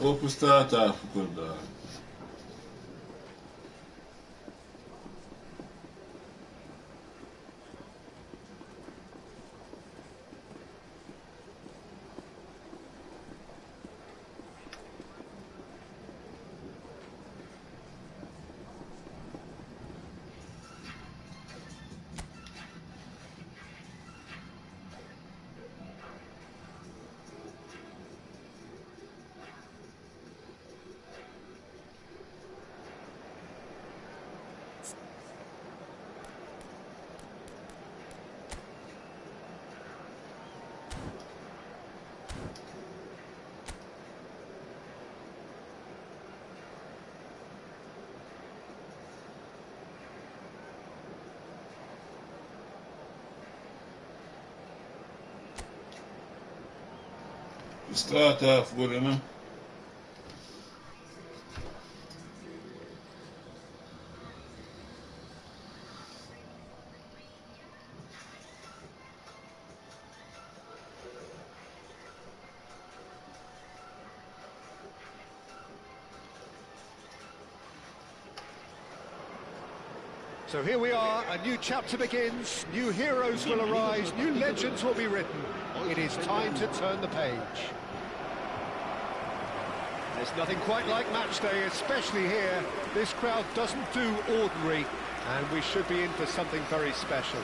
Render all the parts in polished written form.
Open starttafel kort daar. Starttafel worden, hè? So here we are, a new chapter begins, new heroes will arise, new legends will be written. It is time to turn the page. There's nothing quite like match day, especially here. This crowd doesn't do ordinary, and we should be in for something very special.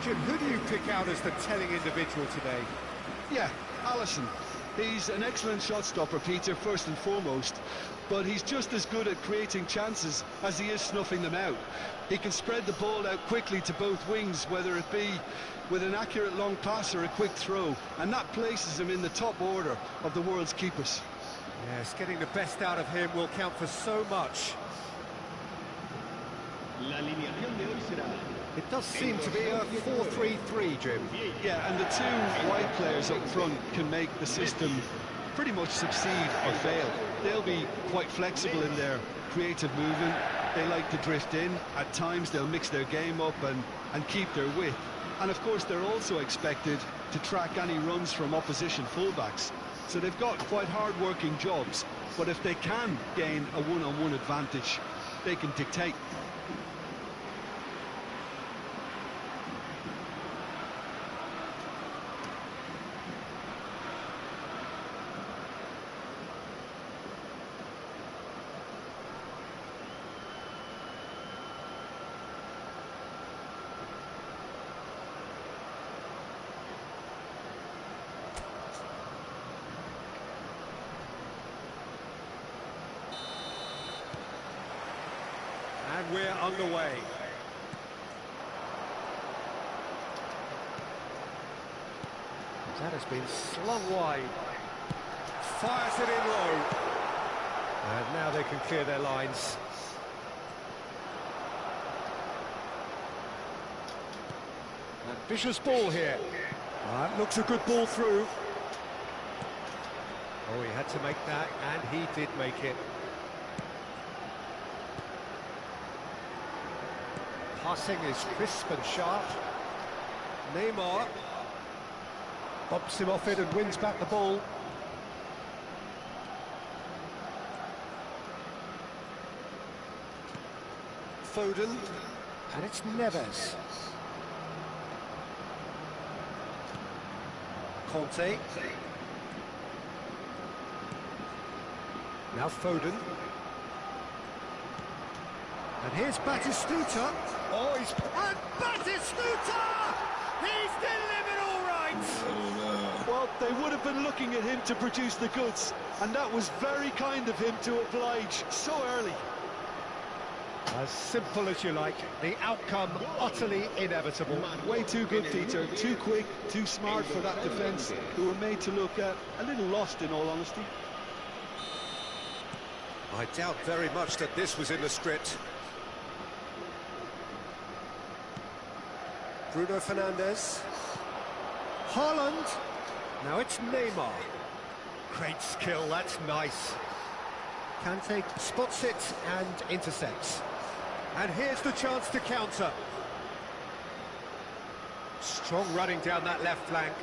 Jim, who do you pick out as the telling individual today? Yeah, Alisson. He's an excellent shot stopper, Peter, first and foremost, but he's just as good at creating chances as he is snuffing them out. He can spread the ball out quickly to both wings, whether it be with an accurate long pass or a quick throw, and that places him in the top order of the world's keepers. Yes, getting the best out of him will count for so much. It does seem to be a 4-3-3, Jim. Yeah, and the two wide players up front can make the system pretty much succeed or fail. They'll be quite flexible in their creative movement. They like to drift in. At times they'll mix their game up and keep their width. And of course they're also expected to track any runs from opposition fullbacks. So they've got quite hard-working jobs. But if they can gain a one-on-one advantage, they can dictate. And we're underway. That has been slung wide. Fires it in low. And now they can clear their lines. Ambitious ball here. That looks a good ball through. Oh, he had to make that, and he did make it. Passing is crisp and sharp. Neymar bumps him off it and wins back the ball. Foden, and it's Neves. Conte. Now Foden. And here's Batistuta. Oh, he's... And Batistuta! He's delivered all right! Well, they would have been looking at him to produce the goods, and that was very kind of him to oblige so early. As simple as you like, the outcome utterly inevitable. Way too good, Peter. Too quick, too smart for that defence, who were made to look a little lost, in all honesty. I doubt very much that this was in the script. Bruno Fernandes. Haaland. Now it's Neymar. Great skill, that's nice. Kante spots it and intercepts. And here's the chance to counter. Strong running down that left flank.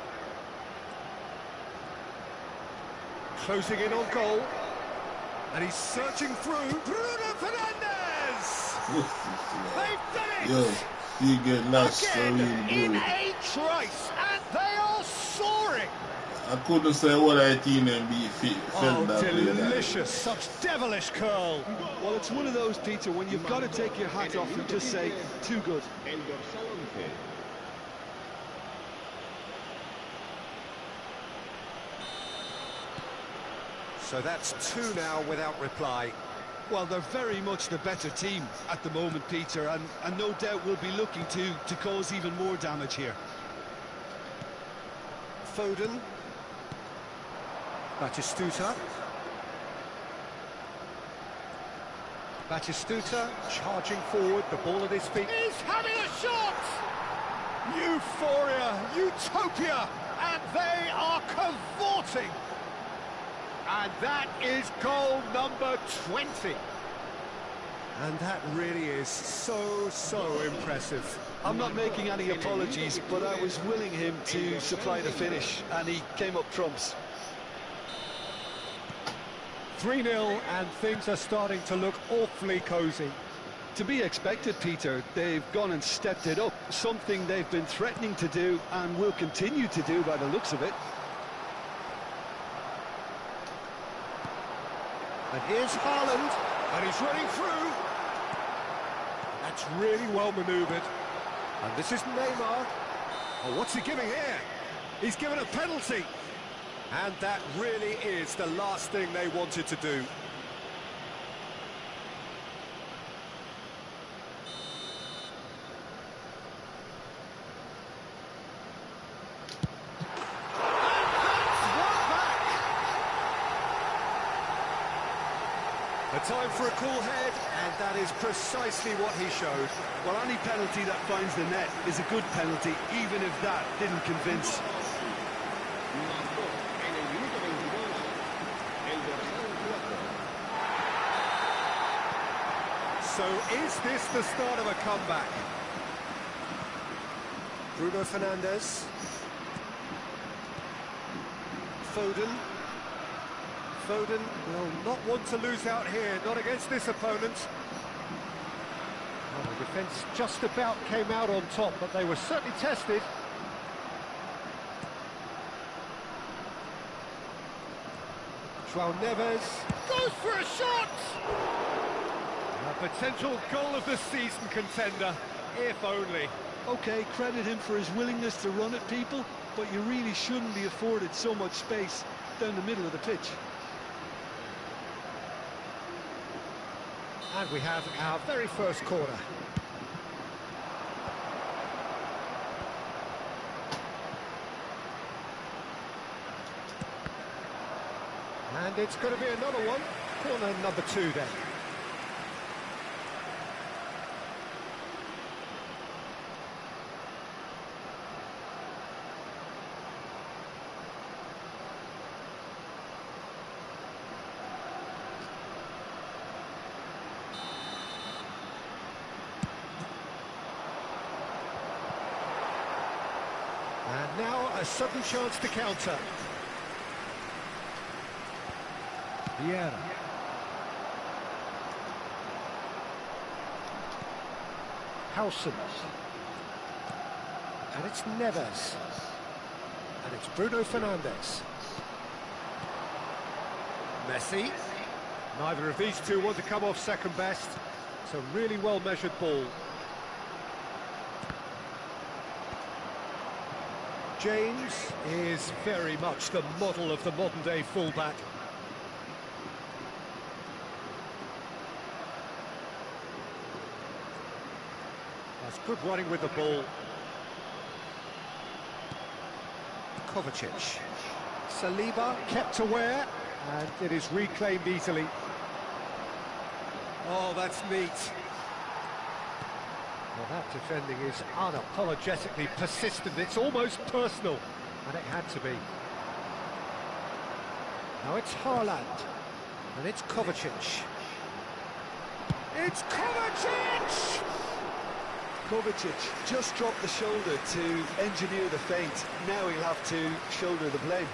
Closing in on goal. And he's searching through. Bruno Fernandes! They've done it! Yo, you get lost so Again, really in good. a trice, and they are soaring! I couldn't say what I think and be felt that way. Delicious, such devilish curl. Well, it's one of those, Peter, when you've got to take your hat off and just say, too good. So that's two now without reply. Well, they're very much the better team at the moment, Peter, and no doubt will be looking to cause even more damage here. Foden. Batistuta. Batistuta charging forward, the ball at his feet. He's having a shot! Euphoria, utopia, and they are cavorting. And that is goal number 20. And that really is so impressive. I'm not making any apologies, but I was willing him to supply the finish, and he came up trumps. 3-0, and things are starting to look awfully cosy. To be expected, Peter. They've gone and stepped it up, something they've been threatening to do and will continue to do by the looks of it. And here's Haaland, and he's running through. That's really well manoeuvred. And this is Neymar. Oh, what's he giving here? He's given a penalty. And that really is the last thing they wanted to do. A time for a cool head, and that is precisely what he showed. Well, any penalty that finds the net is a good penalty, even if that didn't convince. So is this the start of a comeback? Bruno Fernandes. Foden. Foden will not want to lose out here, not against this opponent. Well, the defence just about came out on top, but they were certainly tested. João Neves goes for a shot! A potential goal of the season contender, if only. OK, credit him for his willingness to run at people, but you really shouldn't be afforded so much space down the middle of the pitch. And we have our very first corner. And it's going to be another one. Corner number 2 then. And now a sudden chance to counter. Vieira. Howson. And it's Neves. And it's Bruno Fernandes. Messi. Neither of these two want to come off second best. It's a really well-measured ball. James is very much the model of the modern-day fullback. That's good running with the ball. Kovacic. Saliba kept aware, and it is reclaimed easily. Oh, that's neat. Well, that defending is unapologetically persistent. It's almost personal, and it had to be. Now it's Haaland. And it's Kovacic. It's Kovacic! Kovacic just dropped the shoulder to engineer the feint. Now he'll have to shoulder the blame.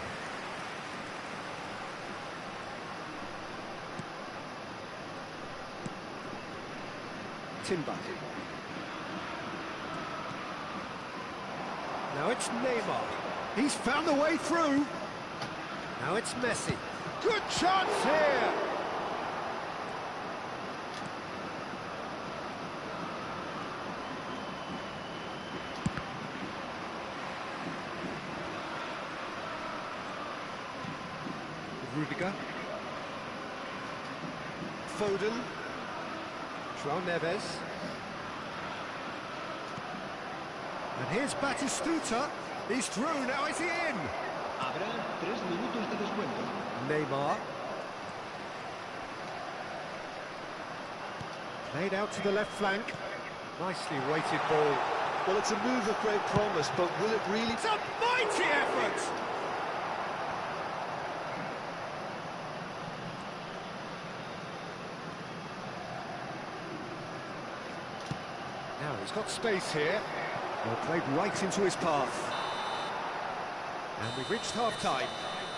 Timber. Now it's Neymar. He's found the way through. Now it's Messi. Good chance here. Rudiger. Foden. João Neves. And here's Batistuta. He's through, now is he in? Habrá 3 minutos de descuento. Neymar. Played out to the left flank. Nicely weighted ball. Well, it's a move of great promise, but will it really... It's a mighty effort! Now he's got space here. Well, played right into his path. And we've reached half-time.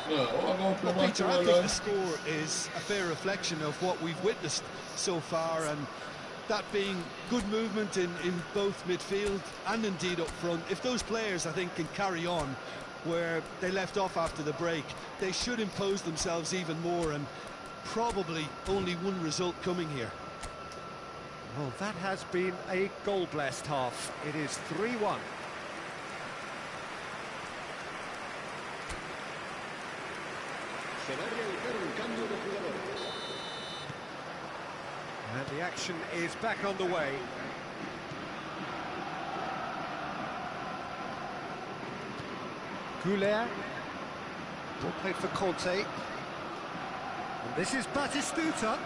Well, Peter, I think the score is a fair reflection of what we've witnessed so far, and that being good movement in both midfield and indeed up front. If those players, I think, can carry on where they left off after the break, they should impose themselves even more, and probably only one result coming here. Well, that has been a goal-blessed half. It is 3-1. Se va a realizar un cambio de jugadores. And the action is back on the way. Goulet. Ball played for Conte. And this is Batistuta.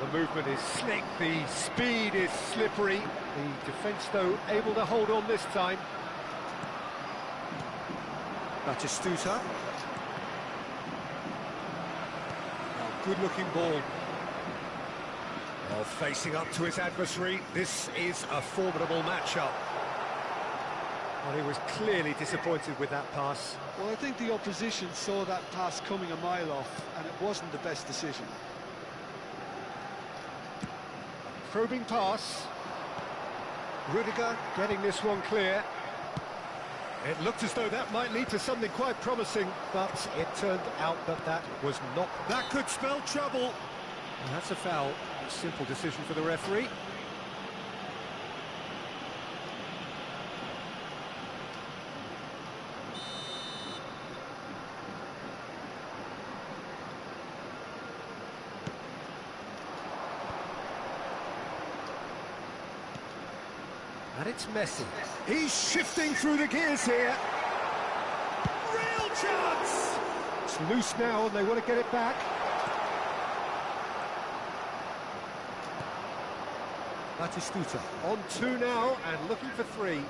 The movement is slick, the speed is slippery. The defence, though, able to hold on this time. Batistuta. Oh, good-looking ball. Well, facing up to his adversary, this is a formidable matchup. Well, he was clearly disappointed with that pass. Well, I think the opposition saw that pass coming a mile off, and it wasn't the best decision. Probing pass. Rudiger getting this one clear. It looked as though that might lead to something quite promising, but it turned out that that was not. That could spell trouble. And that's a foul. A simple decision for the referee. And it's Messi. He's shifting through the gears here. Real chance! It's loose now and they want to get it back. Batistuta on 2 now and looking for 3.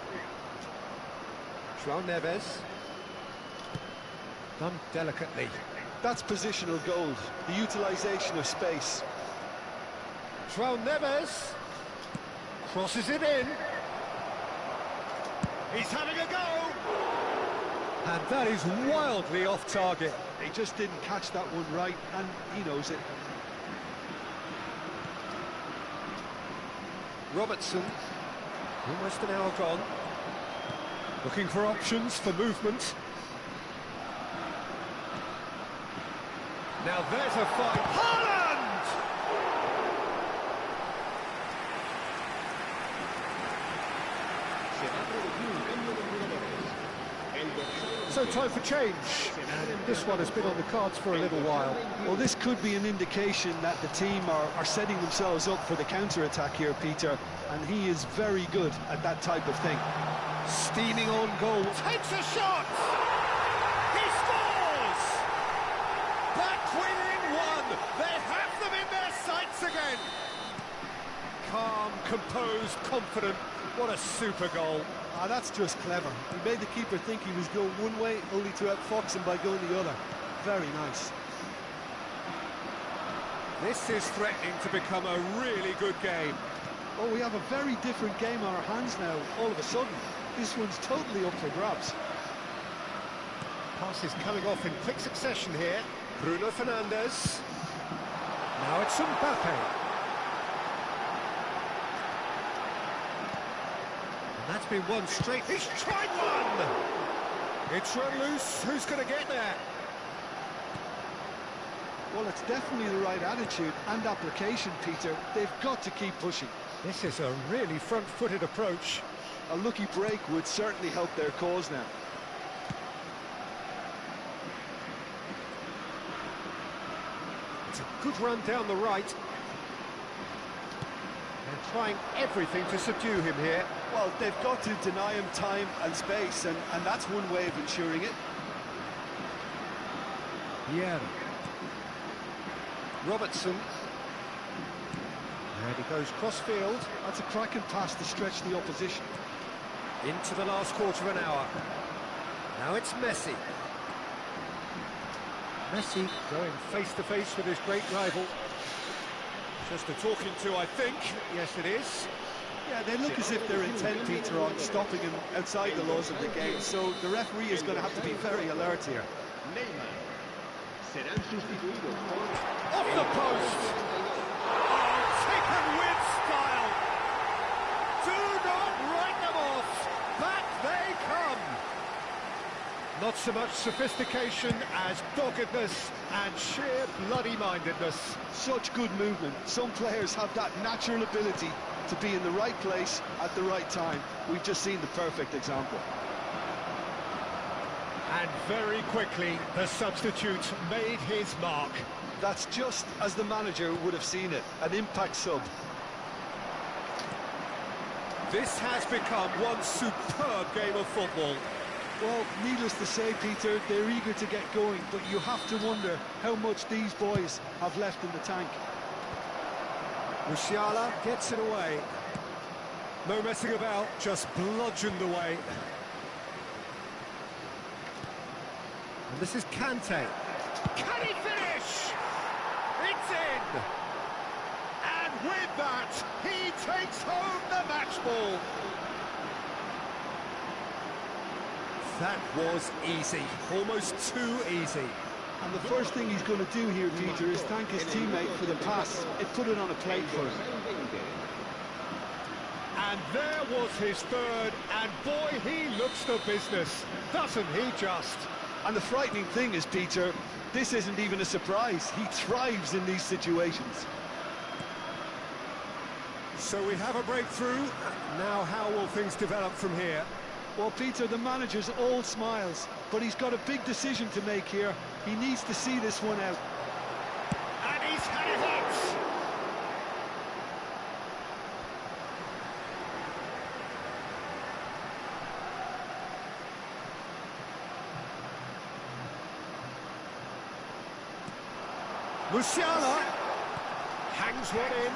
João Neves. Done delicately. That's positional gold, the utilisation of space. João Neves crosses it in. He's having a go! And that is wildly off target. He just didn't catch that one right, and he knows it. Robertson, almost an hour gone. Looking for options for movement. Now there's a fight. Haaland! So time for change, and this one has been on the cards for a little while. Well, this could be an indication that the team are setting themselves up for the counter-attack here, Peter, and he is very good at that type of thing. Steaming on goal, takes a shot! He scores! Back within 1, they have them in their sights again! Calm, composed, confident, What a super goal. Ah, that's just clever. He made the keeper think he was going one way, only to outfox him by going the other. Very nice. This is threatening to become a really good game. Oh, we have a very different game on our hands now, all of a sudden. This one's totally up for grabs. Pass is coming off in quick succession here. Bruno Fernandes. Now it's Mbappe. And that's been one straight. He's tried one! It's run loose. Who's going to get there? Well, it's definitely the right attitude and application, Peter. They've got to keep pushing. This is a really front-footed approach. A lucky break would certainly help their cause now. It's a good run down the right. And trying everything to subdue him here. Well, they've got to deny him time and space, and that's one way of ensuring it. Yeah. Robertson. And he goes cross-field. That's a cracking pass to stretch the opposition. Into the last quarter of an hour. Now it's Messi. Messi going face-to-face with his great rival. Just a talking to, I think. Yes, it is. Yeah, they look as if they're intent, Peter, on stopping him outside the laws of the game, so the referee is going to have to be very alert here. Neymar. Serán sustituidos por... Off the post! Oh, taken with style! Do not write them off! Back they come! Not so much sophistication as doggedness and sheer bloody-mindedness. Such good movement. Some players have that natural ability to be in the right place at the right time. We've just seen the perfect example. And very quickly, the substitute made his mark. That's just as the manager would have seen it, an impact sub. This has become one superb game of football. Well, needless to say, Peter, they're eager to get going, but you have to wonder how much these boys have left in the tank. Musiala gets it away. No messing about, just bludgeoned away. And this is Kante. Can he finish? It's in! And with that, he takes home the match ball. That was easy, almost too easy. And the first thing he's going to do here, Peter, is thank his teammate for the pass. It put it on a plate for him. And there was his third, and boy, he looks the business, doesn't he just? And the frightening thing is, Peter, this isn't even a surprise. He thrives in these situations. So we have a breakthrough. Now how will things develop from here? Well, Peter, the manager's all smiles, but he's got a big decision to make here. He needs to see this one out. And he's had a hit! Musiala hangs one in.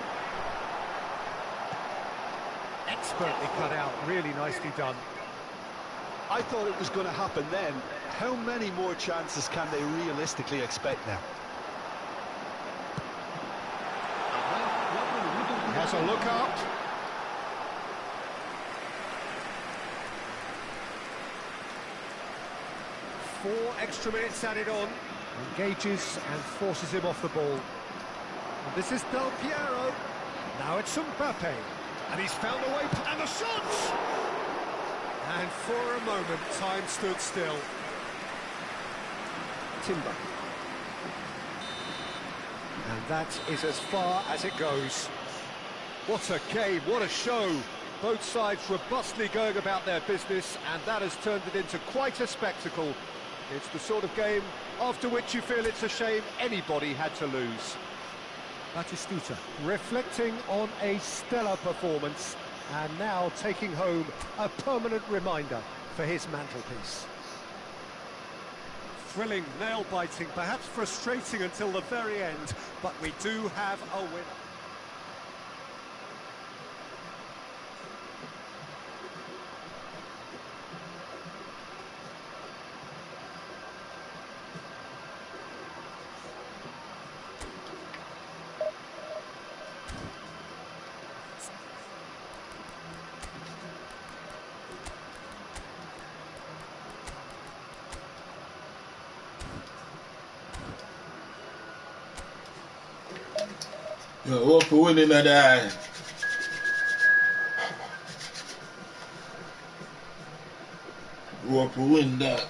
Expertly cut out, really nicely done. I thought it was going to happen then. How many more chances can they realistically expect now? He has a look up. Four extra minutes added on. Engages and forces him off the ball. And this is Del Piero. Now it's Mbappe. And he's found a way. And the shot! And for a moment, time stood still. Timber. And that is as far as it goes. What a game, what a show. Both sides robustly going about their business, and that has turned it into quite a spectacle. It's the sort of game after which you feel it's a shame anybody had to lose. Batistuta reflecting on a stellar performance, and now taking home a permanent reminder for his mantelpiece. Thrilling, nail-biting, perhaps frustrating until the very end, but we do have a winner. Yeah, hope for winning that eye. Hope for win that.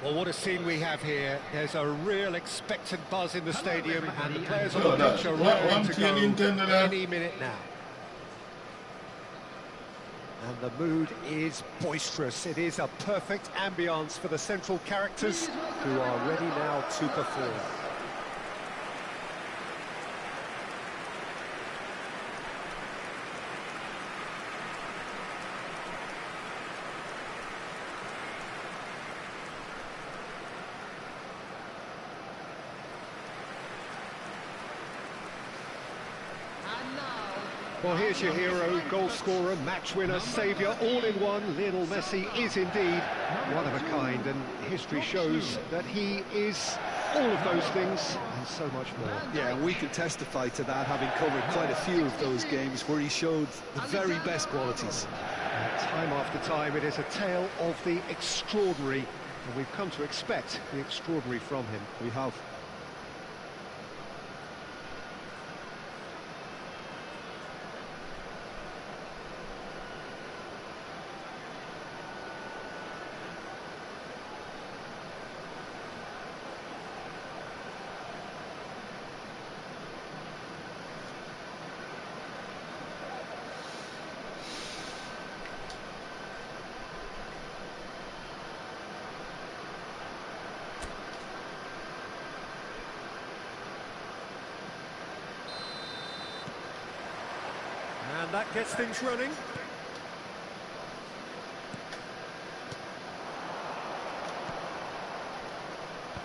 Well, what a scene we have here. There's a real expectant buzz in the stadium, and the players on Oh, the that pitch are one raring to thing go intended that. any minute now. And the mood is boisterous. It is a perfect ambience for the central characters who are ready now to perform. Well, here's your hero, goal scorer, match winner, saviour, all in one. Lionel Messi is indeed one of a kind, and history shows that he is all of those things and so much more. Yeah, and we can testify to that, having covered quite a few of those games where he showed the very best qualities. And time after time, it is a tale of the extraordinary, and we've come to expect the extraordinary from him. We have. And that gets things running.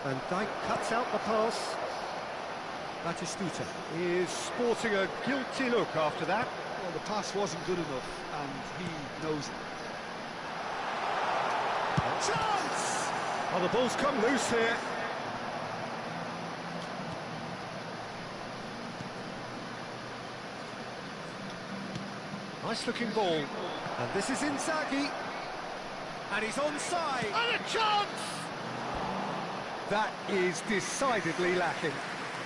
Van Dijk cuts out the pass. Batistuta is sporting a guilty look after that. Well, the pass wasn't good enough, and he knows it. Chance! Oh, the ball's come loose here. Nice looking ball. And this is Inzaghi. And he's onside. And a chance! That is decidedly lacking.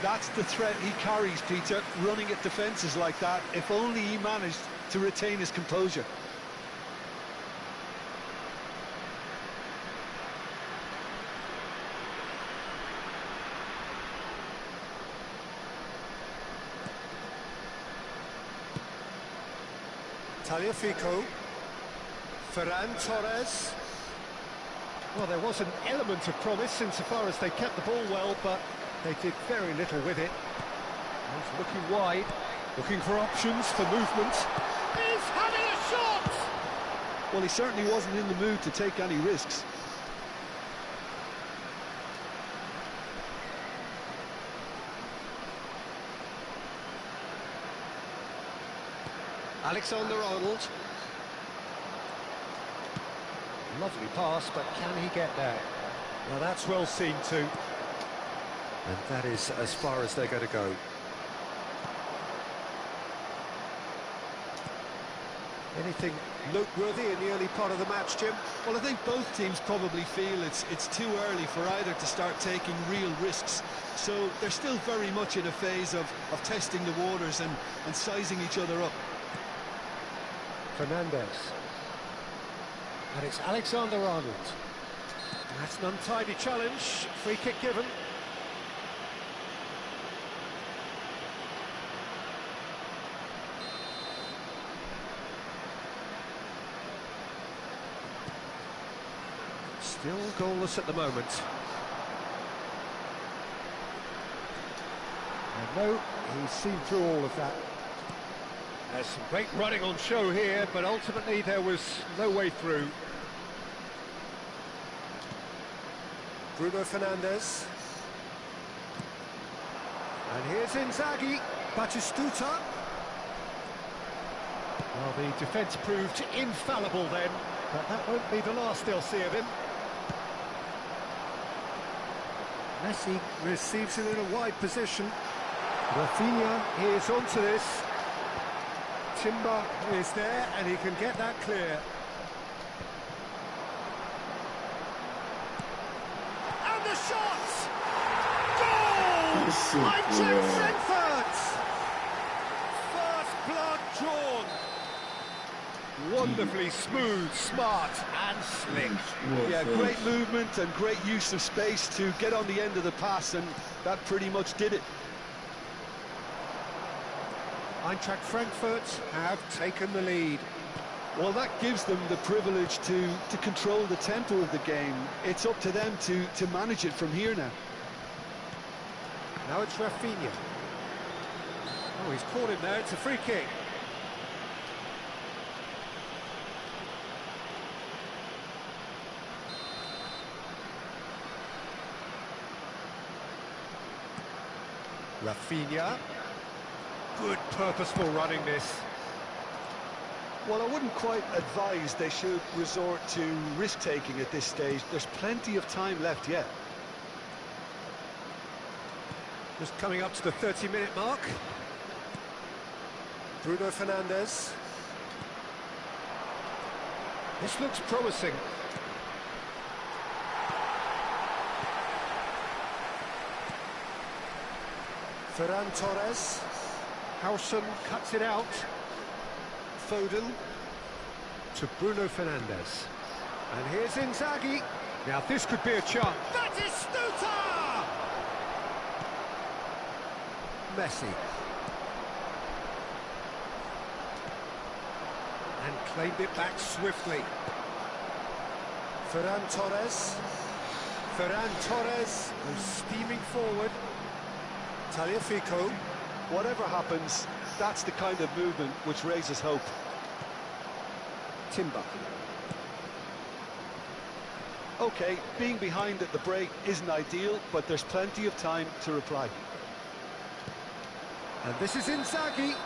That's the threat he carries, Peter, running at defences like that. If only he managed to retain his composure. Tagliafico. Ferran Torres. Well, there was an element of promise insofar as they kept the ball well, but they did very little with it. He's looking wide, looking for options for movement. He's having a shot! Well, he certainly wasn't in the mood to take any risks. Alexander-Arnold. Lovely pass, but can he get there? Well, that's well seen too. And that is as far as they're going to go. Anything noteworthy in the early part of the match, Jim? Well, I think both teams probably feel it's too early for either to start taking real risks. So they're still very much in a phase of testing the waters and sizing each other up. Fernandez. And it's Alexander-Arnold. That's an untidy challenge. Free kick given. Still goalless at the moment. And no, he's seen through all of that. There's some great running on show here, but ultimately there was no way through. Bruno Fernandes. And here's Inzaghi. Batistuta. Well, the defence proved infallible then, but that won't be the last they'll see of him. Messi receives it in a wide position. Rafinha is onto this. Timber is there, and he can get that clear. And the shot! Goal! Eintracht Frankfurt! First blood drawn. Wonderfully smooth, smart and slick. Yeah, great movement and great use of space to get on the end of the pass, and that pretty much did it. Eintracht Frankfurt have taken the lead. Well, that gives them the privilege to control the tempo of the game. It's up to them to manage it from here now. Now it's Rafinha. Oh, he's caught him there. It's a free kick. Rafinha. Good purposeful running this. Well, I wouldn't quite advise they should resort to risk-taking at this stage. There's plenty of time left yet. Just coming up to the 30-minute mark. Bruno Fernandes. This looks promising. Ferran Torres. Howson cuts it out. Foden to Bruno Fernandes. And here's Inzaghi. Now this could be a chance. Batistuta! Messi. And claimed it back swiftly. Ferran Torres. Ferran Torres goes steaming forward. Tagliafico. Whatever happens, that's the kind of movement which raises hope. Timber. OK, being behind at the break isn't ideal, but there's plenty of time to reply. And this is Inzaghi.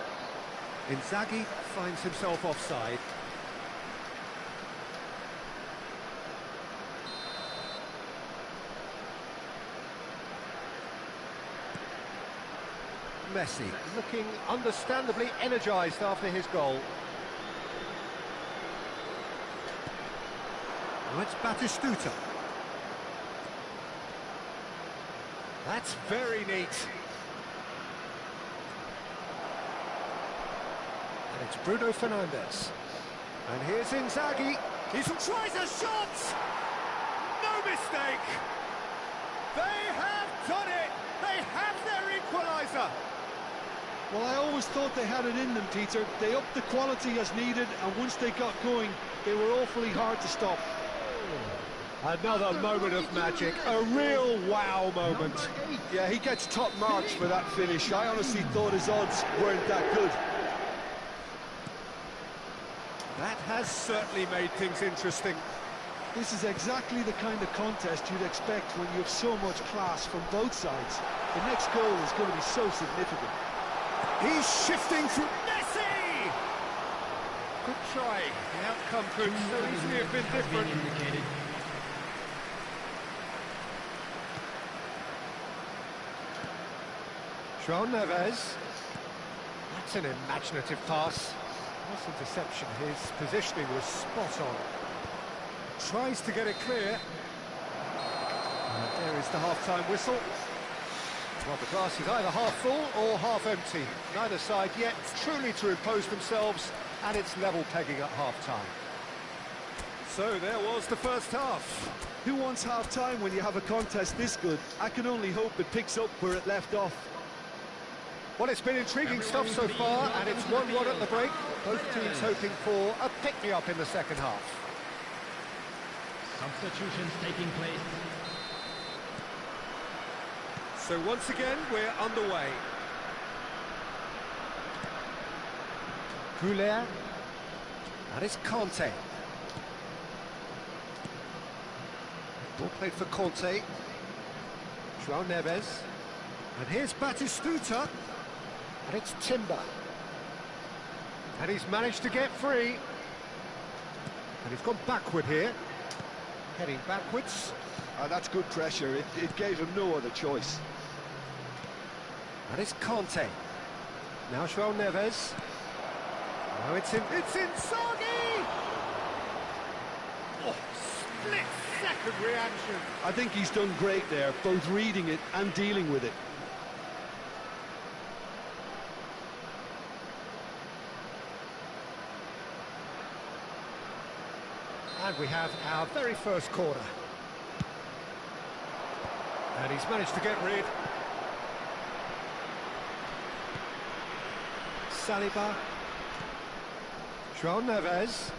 Inzaghi finds himself offside. Messi looking understandably energised after his goal. Now it's Batistuta. That's very neat. And it's Bruno Fernandes. And here's Inzaghi. He tries a shot! No mistake! They have done it! They have their equaliser! Well, I always thought they had it in them, Peter. They upped the quality as needed, and once they got going, they were awfully hard to stop. Another moment of magic, a real wow moment. Yeah, he gets top marks for that finish. I honestly thought his odds weren't that good. That has certainly made things interesting. This is exactly the kind of contest you'd expect when you have so much class from both sides. The next goal is going to be so significant. He's shifting through Messi! Good try. The outcome could so easily have been different. João Neves. That's an imaginative pass. Nice interception. His positioning was spot on. Tries to get it clear. And there is the half-time whistle. Well, the glass is either half full or half empty. Neither side yet truly to impose themselves, and it's level pegging at half-time. So there was the first half. Who wants half-time when you have a contest this good? I can only hope it picks up where it left off. Well, it's been intriguing stuff so far, and it's 1-1 at the break. Both teams hoping for a pick-me-up in the second half. Substitutions taking place. So once again, we're underway. Goulet. And it's Conte. Ball played for Conte. João Neves. And here's Batistuta. And it's Timber. And he's managed to get free. And he's gone backward here. Heading backwards. That's good pressure. It gave him no other choice. And it's Conte. Now João Neves. Now it's Inzaghi! Oh, split-second reaction. I think he's done great there, both reading it and dealing with it. And we have our very first corner. And he's managed to get rid. Saliba. João Neves.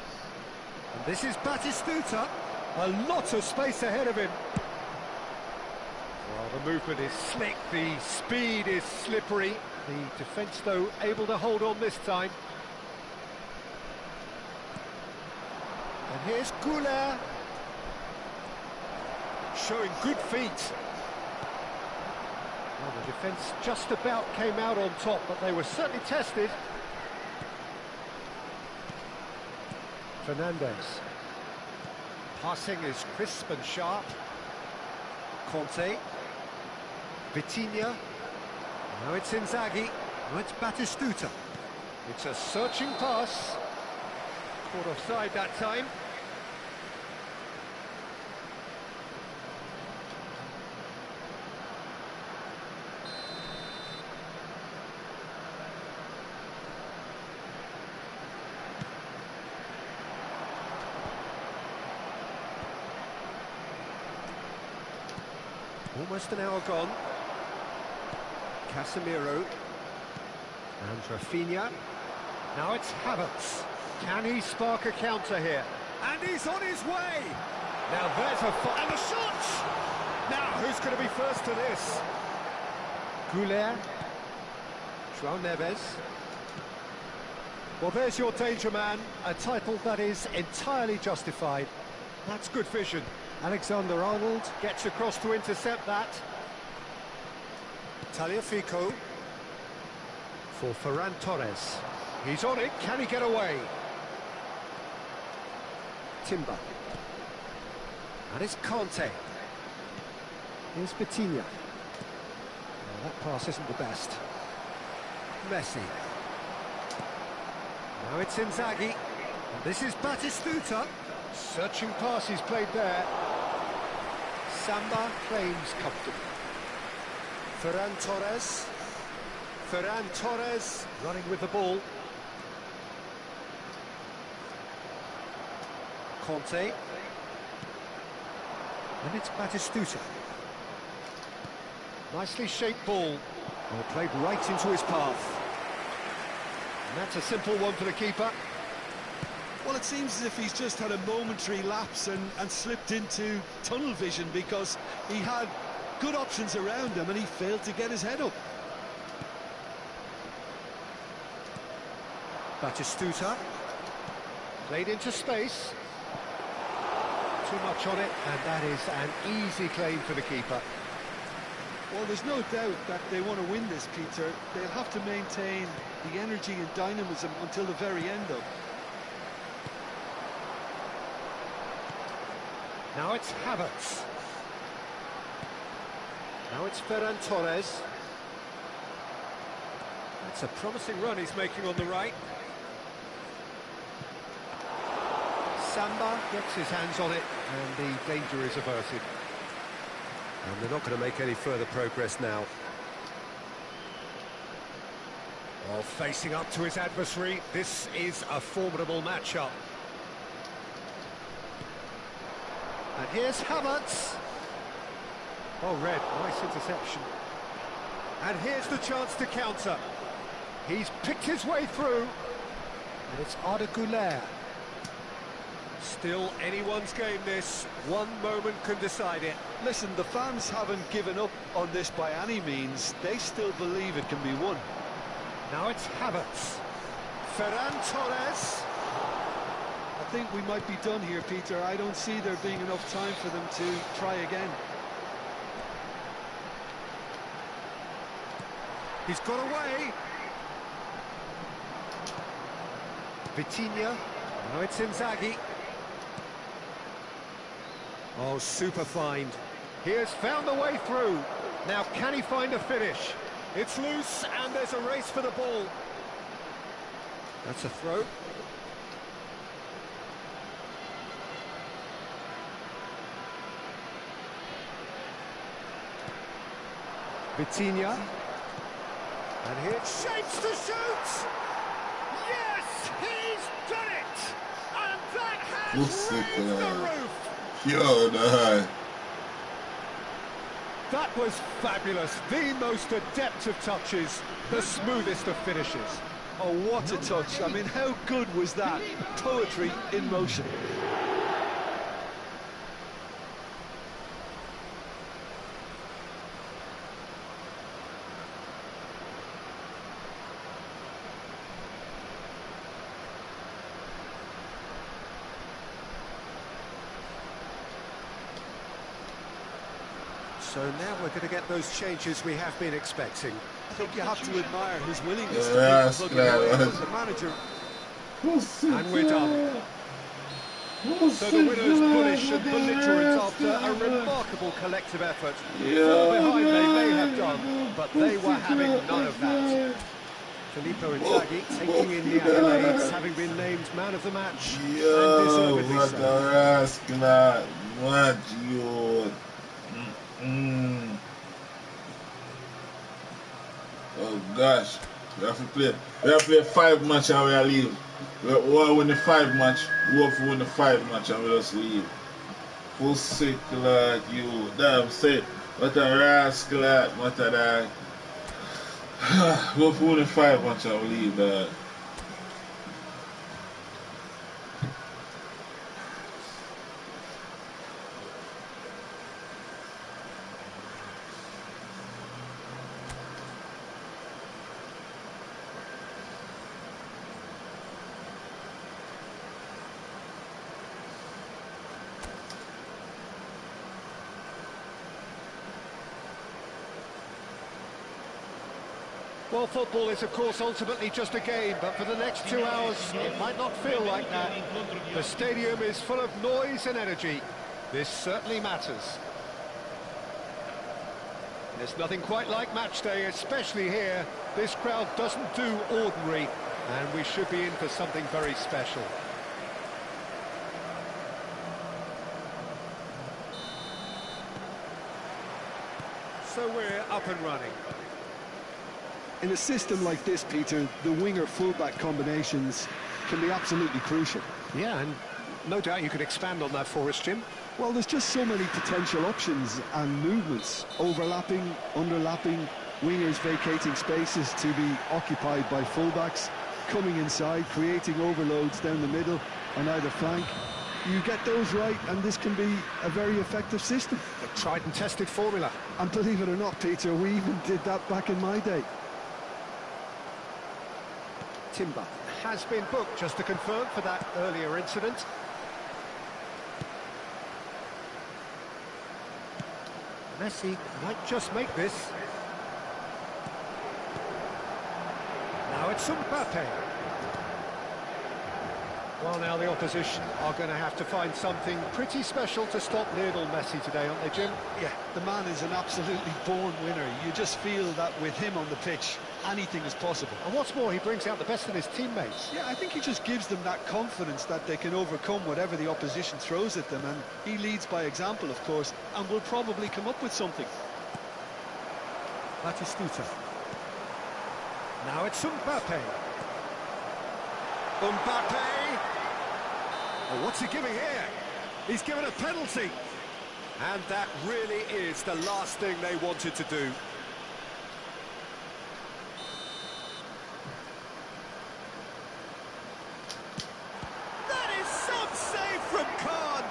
And this is Batistuta. A lot of space ahead of him. Well, the movement is slick, the speed is slippery. The defence, though, able to hold on this time. And here's Goulet. Showing good feet. Well, the defence just about came out on top, but they were certainly tested. Fernandes. Passing is crisp and sharp. Conte. Vitinha. Now it's Inzaghi. Now it's Batistuta. It's a searching pass. Caught offside that time. Almost an hour gone. Casemiro. And Rafinha. Now it's Havertz. Can he spark a counter here? And he's on his way! Now there's a and the shot! Now who's going to be first to this? Goulet. João Neves. Well, there's your danger man. A title that is entirely justified. That's good vision. Alexander-Arnold gets across to intercept that. Tagliafico for Ferran Torres. He's on it, can he get away? Timber. And it's Conte. Here's Vitinha. Well, that pass isn't the best. Messi. Now it's Inzaghi. And this is Batistuta. Searching pass he's played there. Samba claims comfortably. Ferran Torres. Ferran Torres running with the ball. Conte. And it's Batistuta. Nicely shaped ball. Well, played right into his path. And that's a simple one for the keeper. Well, it seems as if he's just had a momentary lapse and slipped into tunnel vision, because he had good options around him and he failed to get his head up. Batistuta. Played into space. Too much on it, and that is an easy claim for the keeper. Well, there's no doubt that they want to win this, Peter. They'll have to maintain the energy and dynamism until the very end, though. Now it's Havertz. Now it's Ferran Torres. That's a promising run he's making on the right. Samba gets his hands on it, and the danger is averted. And they're not going to make any further progress now. Well, facing up to his adversary, this is a formidable matchup. And here's Havertz. Oh, red, nice interception. And here's the chance to counter. He's picked his way through. And it's Arda Güler. Still anyone's game, this. One moment can decide it. Listen, the fans haven't given up on this by any means. They still believe it can be won. Now it's Havertz. Ferran Torres. I think we might be done here, Peter. I don't see there being enough time for them to try again. He's got away. Vitinha. Now it's Inzaghi. Oh, super find. He has found the way through. Now, can he find a finish? It's loose, and there's a race for the ball. That's a throw. Vitinha. And here it shapes to shoot! Yes, he's done it! And that has raised the roof! Yo, nah. That was fabulous. The most adept of touches, the smoothest of finishes. Oh, what a touch. I mean, how good was that? Poetry in motion. So now we're going to get those changes we have been expecting. I think you have to admire his willingness Yeah, to plug away as the manager. And we're done. So the winners bullish and belligerent after a remarkable collective effort. Fall behind they may have done, but they were having none of that. Filippo Inzaghi taking in the accolades, having been named man of the match, and deservedly what so. a rascal, what you... Oh gosh, we have to play 5 matches and we leave. We want to win the 5 match, we have to win the 5 match and we just leave. Full sick like you, damn say, what a rascal, what a dog. We have to win the 5 match and we leave, dog. Well, football is, of course, ultimately just a game, but for the next 2 hours, it might not feel like that. The stadium is full of noise and energy. This certainly matters. There's nothing quite like match day, especially here. This crowd doesn't do ordinary, and we should be in for something very special. So we're up and running. In a system like this, Peter, the winger-fullback combinations can be absolutely crucial. Yeah, and no doubt you could expand on that for us, Jim. Well, there's just so many potential options and movements. Overlapping, underlapping, wingers vacating spaces to be occupied by fullbacks, coming inside, creating overloads down the middle on either flank. You get those right, and this can be a very effective system. A tried and tested formula. And believe it or not, Peter, we even did that back in my day. Timber has been booked, just to confirm, for that earlier incident. Messi might just make this. Now it's Mbappe. Well, now the opposition are going to have to find something pretty special to stop Lionel Messi today, aren't they, Jim? Yeah, the man is an absolutely born winner. You just feel that with him on the pitch, anything is possible. And what's more, he brings out the best in his teammates. Yeah, I think he just gives them that confidence that they can overcome whatever the opposition throws at them, and he leads by example, of course, and will probably come up with something. Batistuta. Now it's Mbappe. Mbappe! Well, what's he giving here? He's given a penalty. And that really is the last thing they wanted to do. That is some save from Khan.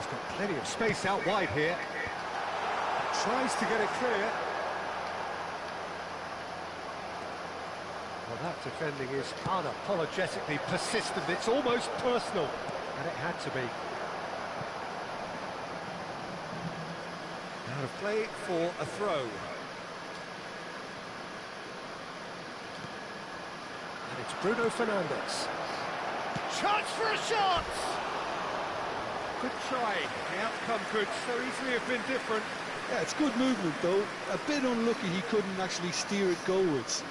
He's got plenty of space out wide here. Tries to get it clear. Well, that defending is unapologetically persistent. It's almost personal, and it had to be. Out of play for a throw. And it's Bruno Fernandes. Chance for a shot! Good try. The outcome could so easily have been different. Yeah, it's good movement though. A bit unlucky he couldn't actually steer it goalwards.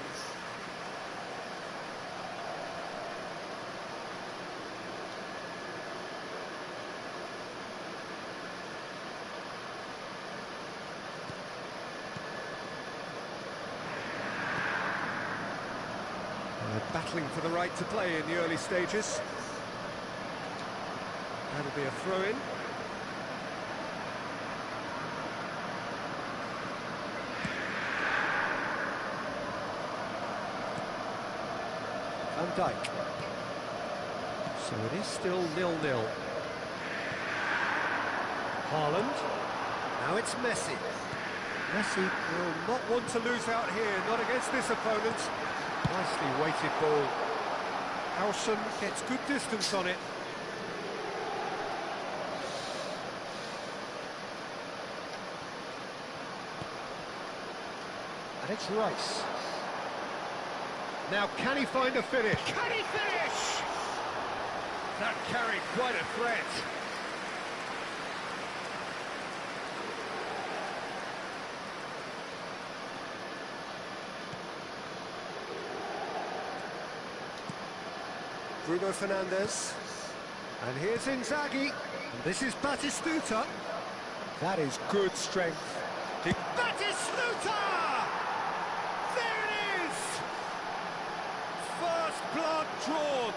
Battling for the right to play in the early stages. That'll be a throw-in. Van Dijk. So it is still 0-0. Haaland. Now it's Messi. Messi will not want to lose out here, not against this opponent. Nicely weighted ball. Alsson gets good distance on it. And it's Rice. Now can he find a finish? Can he finish? That carried quite a threat. Bruno Fernandes, and here's Inzaghi, and this is Batistuta. That is good strength. Batistuta! There it is! First blood drawn.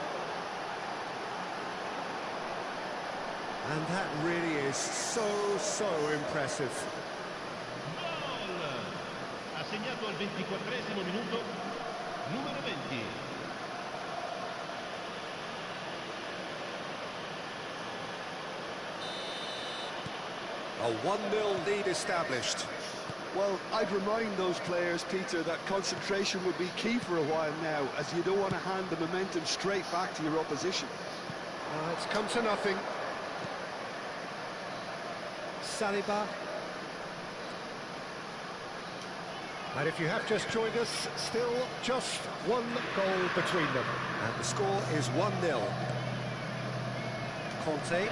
And that really is so impressive. Gol! Ha segnato al 24esimo minuto, numero 20. A 1-0 lead established. Well, I'd remind those players, Peter, that concentration would be key for a while now, as you don't want to hand the momentum straight back to your opposition. It's come to nothing. Saliba. And if you have just joined us, still just one goal between them. And the score is 1-0. Conte.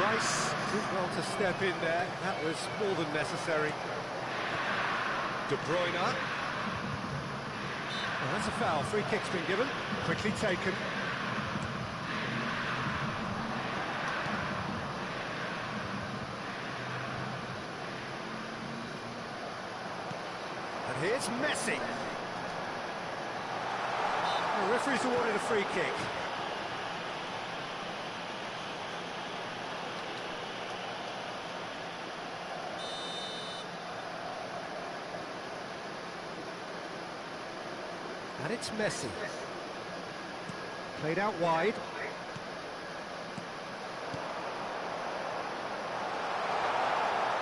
Rice did well to step in there. That was more than necessary. De Bruyne. Well, that's a foul. Free kick's been given. Quickly taken. And here's Messi. The referee's awarded a free kick. And it's Messi. Played out wide.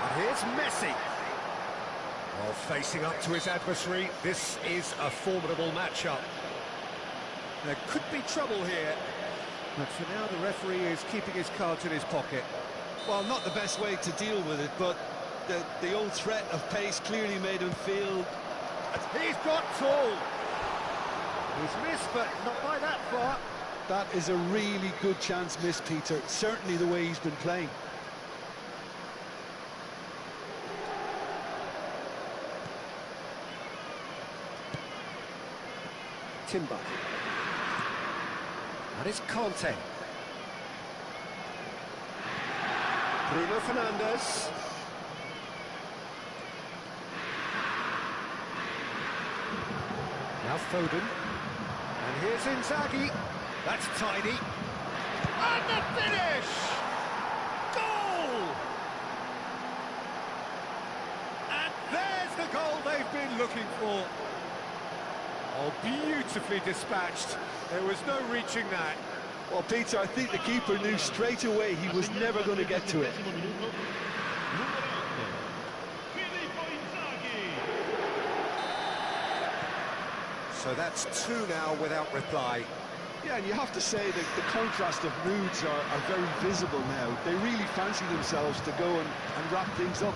And here's Messi. Well, facing up to his adversary, this is a formidable matchup. There could be trouble here, but for now the referee is keeping his cards in his pocket. Well, not the best way to deal with it, but the old threat of pace clearly made him feel... He's got tall. He's missed, but not by that far. That is a really good chance missed, Peter. Certainly the way he's been playing. Timber. That is Conte. Bruno Fernandes. Now Foden. And here's Inzaghi. That's tidy. And the finish! Goal! And there's the goal they've been looking for. Oh, beautifully dispatched. There was no reaching that. Well, Peter, I think the keeper knew straight away he was never going to get to it. So that's 2 now without reply. Yeah, and you have to say that the contrast of moods are very visible now. They really fancy themselves to go and wrap things up.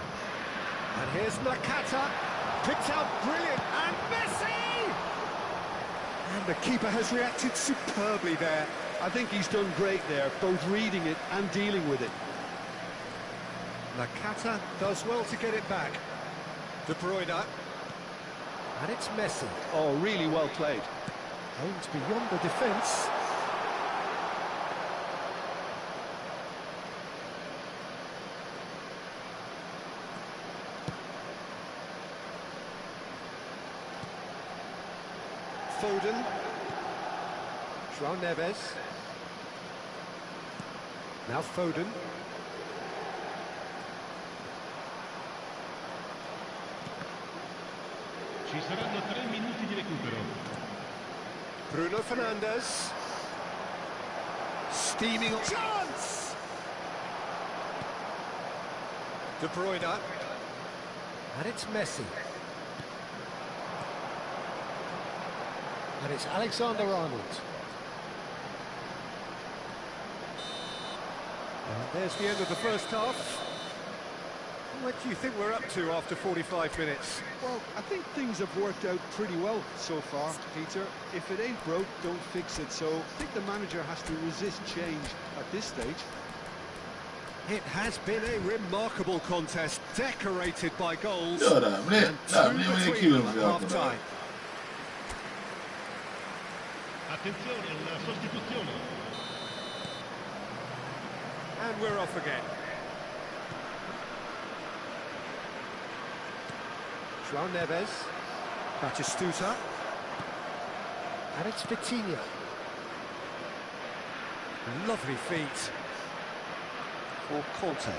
And here's Nakata, picked out brilliant, and Messi! And the keeper has reacted superbly there. I think he's done great there, both reading it and dealing with it. Nakata does well to get it back. De Bruyne. And it's Messi. Oh, really well played. Aimed beyond the defence. Foden. João Neves. Now Foden. Ci saranno 3 minuti di recupero. Bruno Fernandes. Steaming on. Chance! De Bruyne. And it's Messi. And it's Alexander-Arnold. And there's the end of the first half. What do you think we're up to after 45 minutes? Well, I think things have worked out pretty well so far, Peter. If it ain't broke, don't fix it. So I think the manager has to resist change at this stage. It has been a remarkable contest, decorated by goals. Ja, and two between them at half-time. Attenzione alla sostituzione. And we're off again. João Neves, Batistuta, and it's Vitinha. Lovely feet for Conte.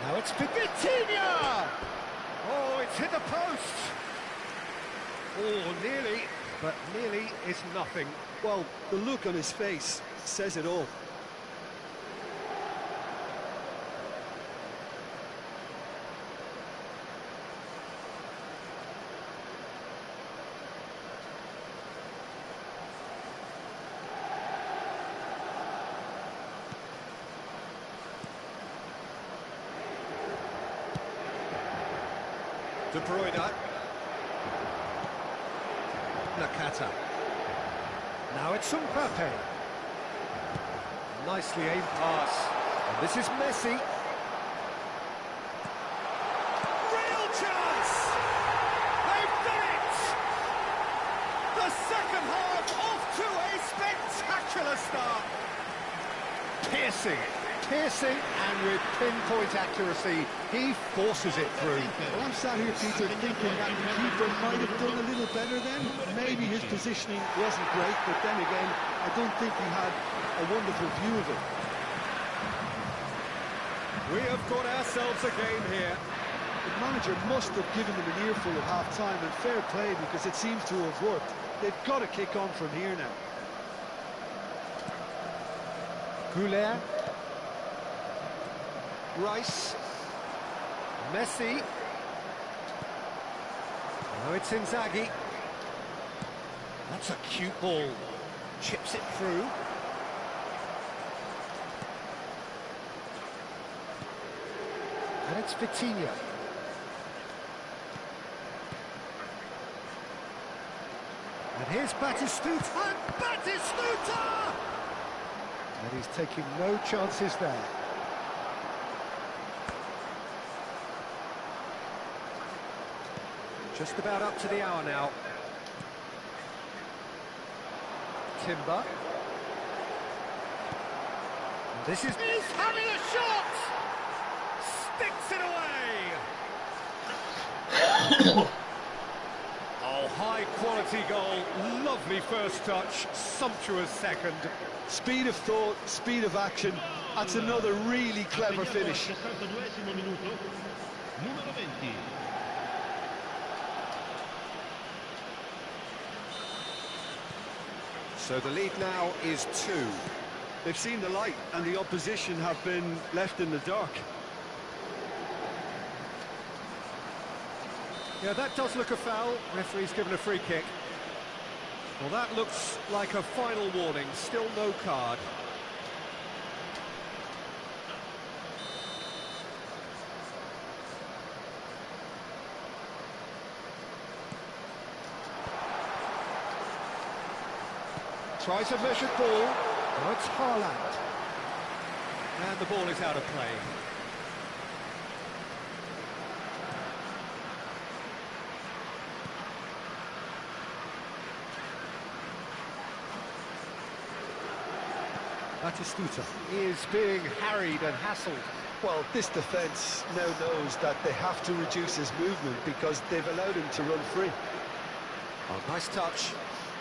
Now it's Vitinha! Oh, it's hit the post! Oh, nearly, but nearly is nothing. Well, the look on his face says it all. De Bruyne. Nakata. Now it's Mbappe. Nicely aimed pass. And this is Messi. Real chance! They've done it! The second half off to a spectacular start. Piercing, and with pinpoint accuracy, he forces it through. Well, I'm sat here, Peter, thinking that the keeper might have done a little better then. Maybe his positioning wasn't great, but then again, I don't think he had a wonderful view of it. We have got ourselves a game here. The manager must have given them an earful at half-time, and fair play, because it seems to have worked. They've got to kick on from here now. Goulet. Rice. Messi. Now it's Inzaghi. That's a cute ball. Chips it through. And it's Vitinha. And here's Batistuta. And Batistuta! And he's taking no chances there. Just about up to the hour now. Timber. And this is... He's having a shot! Sticks it away! Oh, high-quality goal. Lovely first touch. Sumptuous second. Speed of thought, speed of action. That's another really clever finish. Minuto, numero 20. So the lead now is 2. They've seen the light and the opposition have been left in the dark. Yeah, that does look a foul. Referee's given a free kick. Well, that looks like a final warning. Still no card. Tries a measured ball. Oh, it's Haaland. And the ball is out of play. Batistuta is being harried and hassled. Well, this defence now knows that they have to reduce his movement because they've allowed him to run free. Oh, nice touch.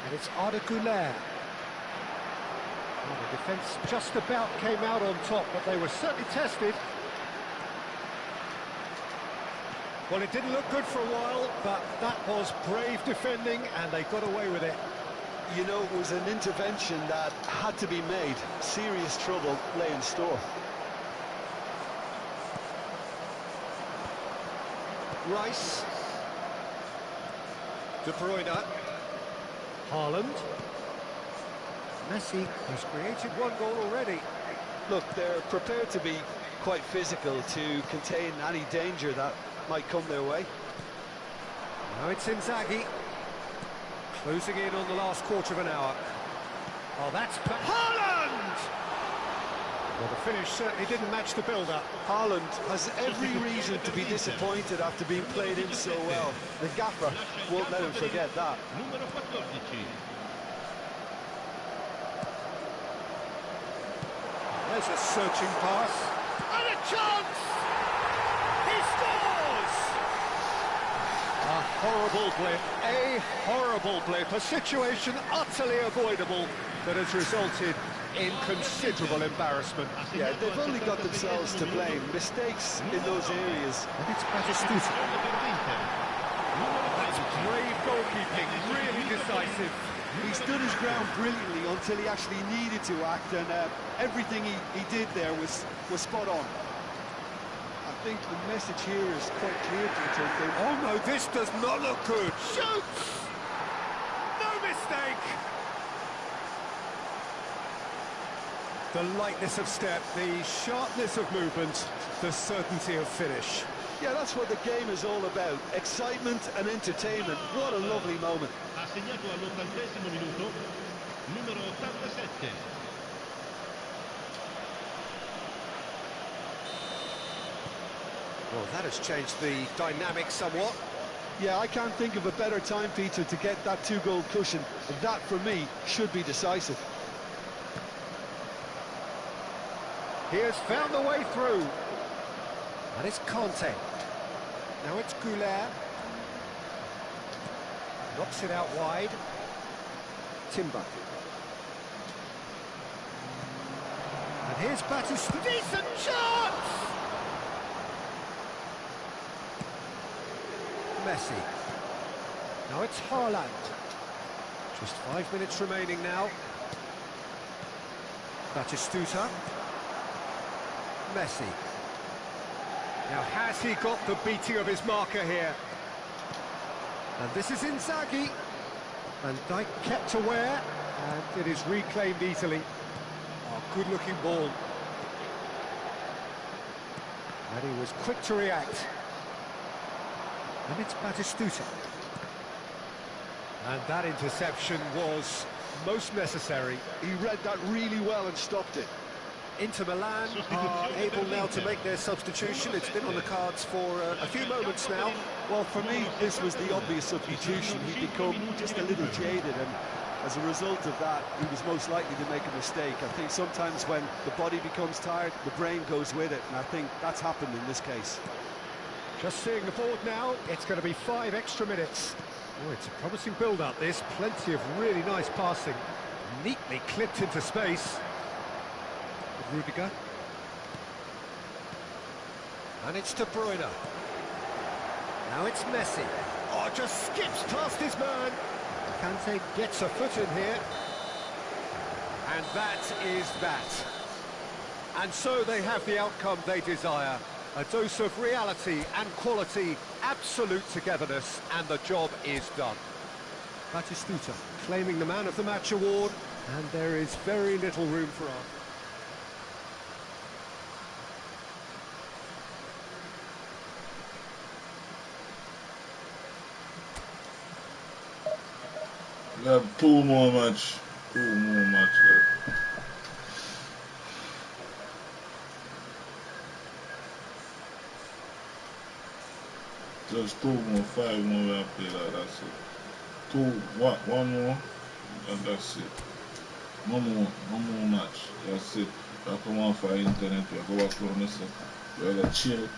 And it's Aleennicolay. Well, the defence just about came out on top, but they were certainly tested. Well, it didn't look good for a while, but that was brave defending, and they got away with it. You know, it was an intervention that had to be made. Serious trouble lay in store. Rice. De Bruyne. Haaland. Messi has created one goal already. Look, they're prepared to be quite physical to contain any danger that might come their way. Now it's Inzaghi. Closing in on the last quarter of an hour. Oh, that's Haaland! Well, the finish certainly didn't match the build-up. Haaland has every reason to be disappointed after being played in so well. The gaffer won't let him forget that. Numero 14. There's a searching pass. And a chance! He scores! A horrible blip, a situation utterly avoidable that has resulted in considerable embarrassment. Yeah, they've only got themselves to blame. Mistakes in those areas. And it's Batistuta. That's brave goalkeeping, really decisive. He stood his ground brilliantly until he actually needed to act, and everything he did there was spot on. I think the message here is quite clear to him. Oh no, this does not look good. Shoots! No mistake! The lightness of step, the sharpness of movement, the certainty of finish. Yeah, that's what the game is all about. Excitement and entertainment. What a lovely moment. Ha segnato all'80° minuto, numero 87. Well, that has changed the dynamic somewhat. Yeah, I can't think of a better time, Peter, to get that 2-goal cushion. That, for me, should be decisive. He has found the way through. And it's Conte. Now it's Goulet. Knocks it out wide. Timber. And here's Batistuta. Decent chance! Messi. Now it's Haaland. Just 5 minutes remaining now. Batistuta. Messi. Now has he got the beating of his marker here? And this is Inzaghi. Van Dijk kept aware, and it is reclaimed easily. Oh, good-looking ball. And he was quick to react. And it's Batistuta. And that interception was most necessary. He read that really well and stopped it. Inter Milan are able now to make their substitution. It's been on the cards for a few moments now. Well, for me, this was the obvious substitution. He'd become just a little jaded, and as a result of that, he was most likely to make a mistake. I think sometimes when the body becomes tired, the brain goes with it, and I think that's happened in this case. Just seeing the board now, it's going to be 5 extra minutes. Oh, it's a promising build-up, this. Plenty of really nice passing. Neatly clipped into space. Rudiger. And it's De Bruyne. Now it's Messi. Oh, just skips past his man. Kante gets a foot in here. And that is that. And so they have the outcome they desire. A dose of reality and quality, absolute togetherness, and the job is done. Batistuta claiming the Man of the Match award, and there is very little room for argument. We have two more match. Two more match left. Just two more, 5 more we have played that, that's it. One more, and that's it. One more match, that's it. I come off our internet, we go back to the set. We have a chill.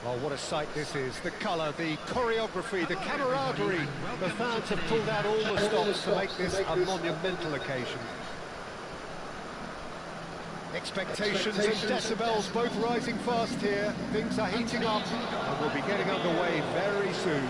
Oh, what a sight this is. The colour, the choreography, the camaraderie. The fans have pulled out all the stops to make this a monumental occasion. Expectations and decibels both rising fast here. Things are heating up and we'll be getting underway very soon.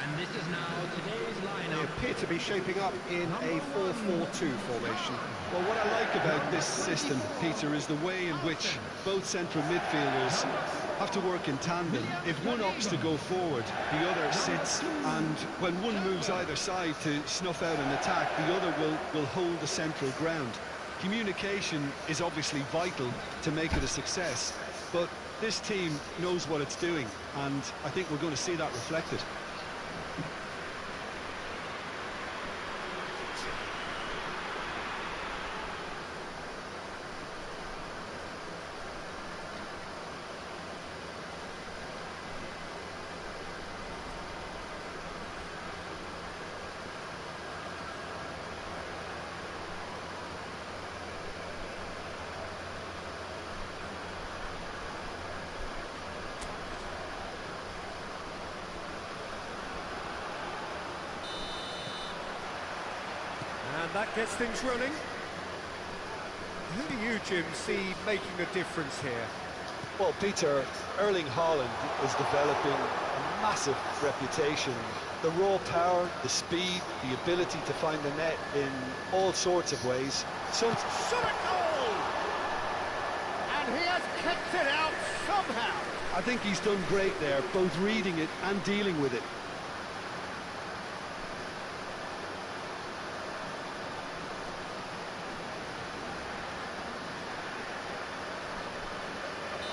And this is now today's They lineup. appear to be shaping up in a 4-4-2 formation. Well, what I like about this system, Peter, is the way in which both central midfielders have to work in tandem. If one opts to go forward, the other sits, and when one moves either side to snuff out an attack, the other will hold the central ground. Communication is obviously vital to make it a success, but this team knows what it's doing, and I think we're going to see that reflected. And that gets things running. Who do you, Jim, see making a difference here? Well, Peter, Erling Haaland is developing a massive reputation. The raw power, the speed, the ability to find the net in all sorts of ways. Shot a goal! And he has kept it out somehow. I think he's done great there, both reading it and dealing with it.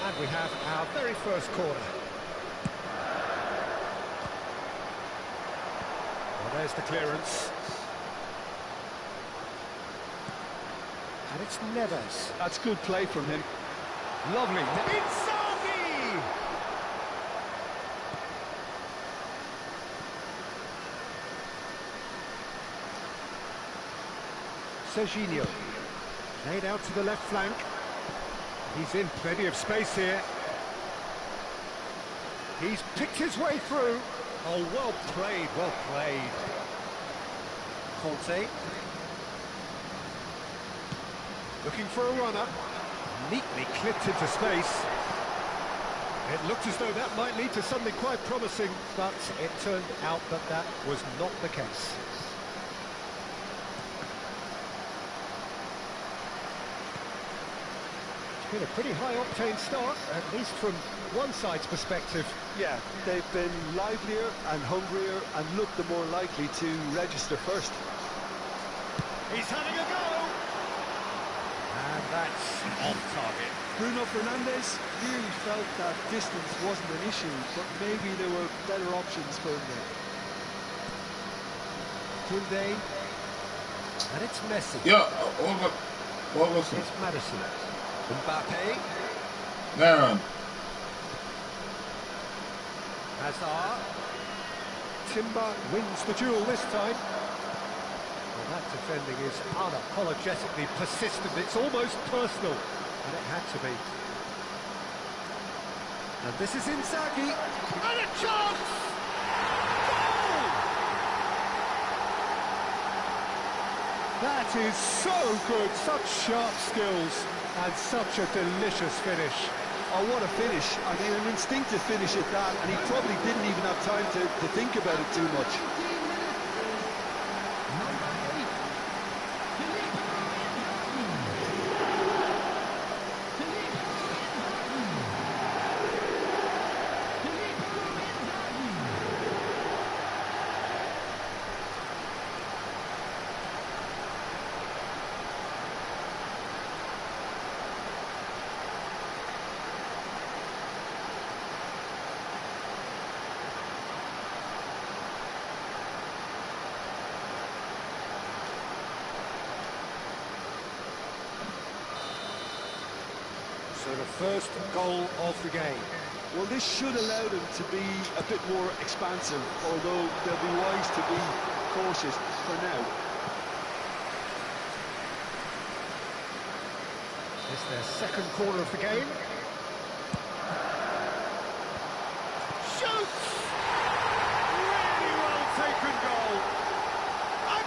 And we have our very first corner. Well, there's the clearance. And it's Neves. That's good play from him. Lovely. Inzaghi! Serginho. Played out to the left flank. He's in plenty of space here. He's picked his way through. Oh, well played, well played. Conte. Looking for a runner. Neatly clipped into space. It looked as though that might lead to something quite promising, but it turned out that that was not the case. Been a pretty high-octane start, at least from one side's perspective. Yeah, they've been livelier and hungrier and looked the more likely to register first. He's having a go! And that's off target. Bruno Fernandes really felt that distance wasn't an issue, but maybe there were better options for him there. Koundé. And it's Messi. Yeah, over. It's Madison. Mbappe. Naran. Hazard. Timber wins the duel this time. Well, that defending is unapologetically persistent. It's almost personal, and it had to be. And this is Inzaghi, and a chance! Goal! That is so good, such sharp skills, and such a delicious finish. Oh, what a finish. I mean, an instinctive finish at that, and he probably didn't even have time to think about it too much. So the first goal of the game. Well, this should allow them to be a bit more expansive, although they'll be wise to be cautious for now. It's their second corner of the game. Shoots! Really well taken goal.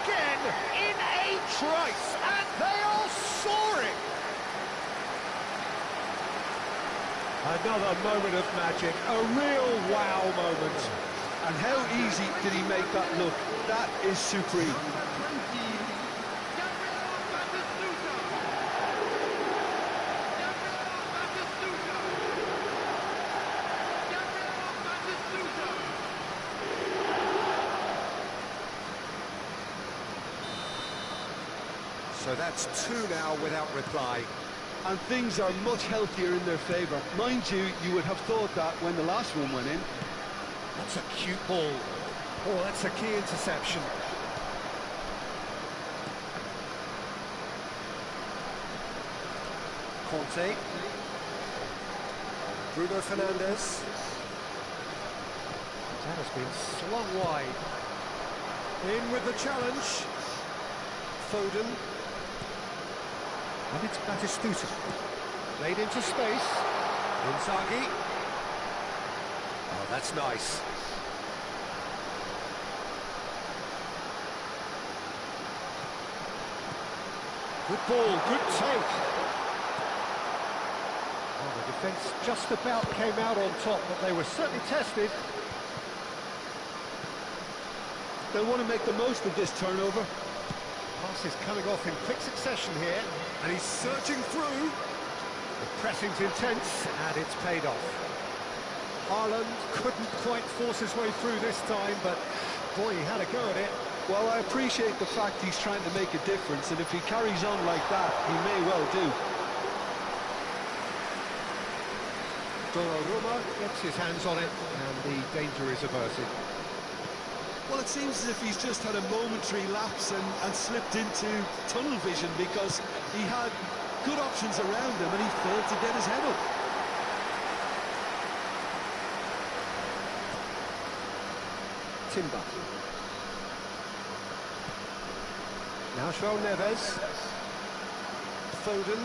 Again, in a trice, and they are soaring. Another moment of magic, a real wow moment. And how easy did he make that look? That is supreme. So that's two now without reply. And things are much healthier in their favour. Mind you, you would have thought that when the last one went in. That's a cute ball. Oh, that's a key interception. Conte. Bruno Fernandes. That has been slung wide. In with the challenge. Foden. And it's Batistuta. Played into space. Inzaghi. Oh, that's nice. Good ball, good take. Oh, the defence just about came out on top, but they were certainly tested. They'll want to make the most of this turnover. Pass is coming off in quick succession here, and he's surging through. The pressing's intense, and it's paid off. Haaland couldn't quite force his way through this time, but boy, he had a go at it. Well, I appreciate the fact he's trying to make a difference, and if he carries on like that, he may well do. Donnarumma gets his hands on it, and the danger is averted. Well, it seems as if he's just had a momentary lapse and slipped into tunnel vision, because he had good options around him and he failed to get his head up. Timber. Now João Neves. Foden.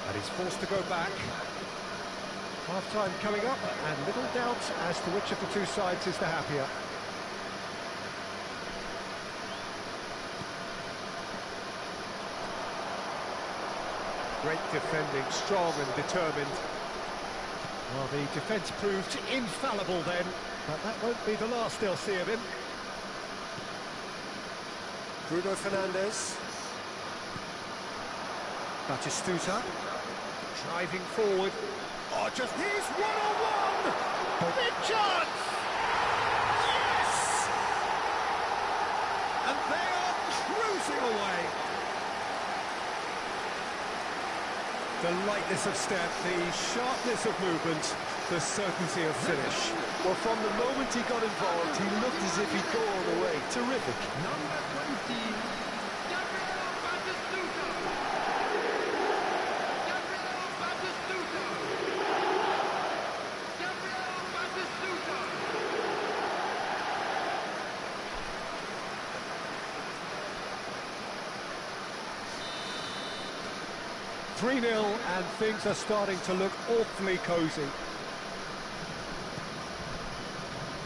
And he's forced to go back. Half-time coming up, and little doubt as to which of the two sides is the happier. Great defending, strong and determined. Well, the defence proved infallible then, but that won't be the last they'll see of him. Bruno Fernandes. Batistuta. Driving forward. Oh, just here's one-on-one! Big chance! Yes! And they are cruising away. The lightness of step, the sharpness of movement, the certainty of finish. Well, from the moment he got involved, he looked as if he'd go all the way. Terrific. Number 20, 3-0 and things are starting to look awfully cosy.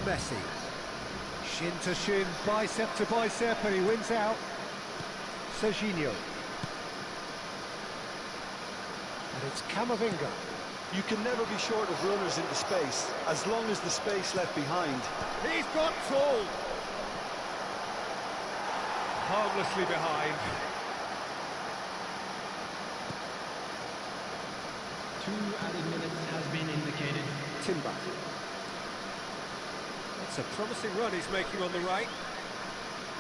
Messi. Shin to shin, bicep to bicep, and he wins out. Serginho. And it's Camavinga. You can never be short of runners into space, as long as the space left behind. He's got full. Harmlessly behind. 2 added minutes has been indicated. Timber. It's a promising run he's making on the right.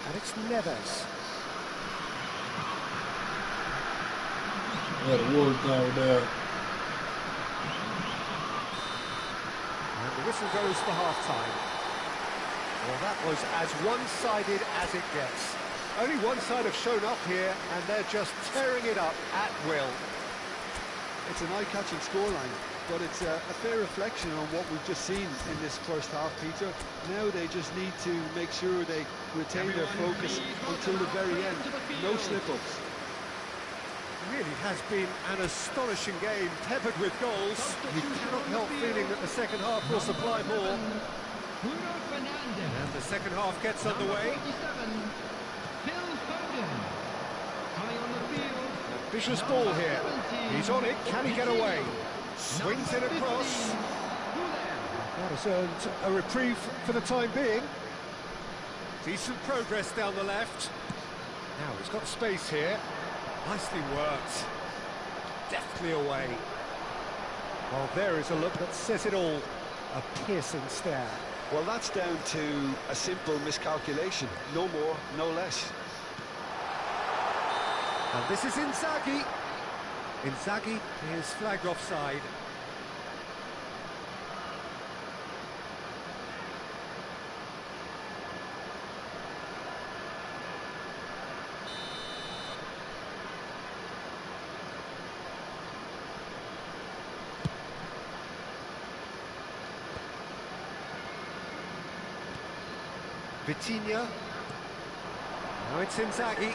And it's Neves. Yeah, the wall's down there. And the whistle goes for half-time. Well, that was as one-sided as it gets. Only one side have shown up here, and they're just tearing it up at will. It's an eye-catching scoreline, but it's a fair reflection on what we've just seen in this first half, Peter. Now they just need to make sure they retain their focus until the very end. No slip-ups. Really has been an astonishing game, peppered with goals. You cannot help feeling that the second half will supply more. And the second half gets underway. Vicious ball here. He's on it. Can he get away? Swings it across. That has earned a reprieve for the time being. Decent progress down the left. Now he's got space here. Nicely worked. Deftly away. Well, there is a look that says it all. A piercing stare. Well, that's down to a simple miscalculation. No more, no less. And this is Inzaghi. Inzaghi is flagged offside. Vitinha. Now it's Inzaghi.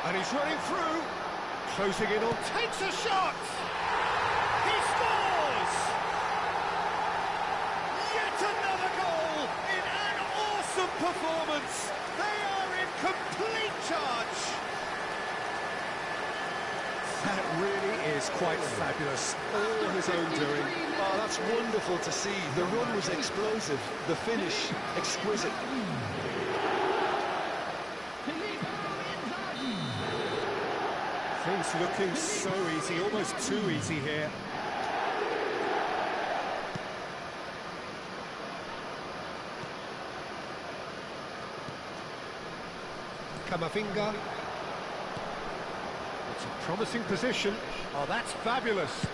And he's running through. Closing in on, takes a shot! He scores! Yet another goal in an awesome performance. They are in complete charge. That really is quite fabulous. All his own doing. Oh, that's wonderful to see. The run was explosive, the finish exquisite. Things looking so easy, almost too easy here. Camavinga. It's a promising position. Oh, that's fabulous.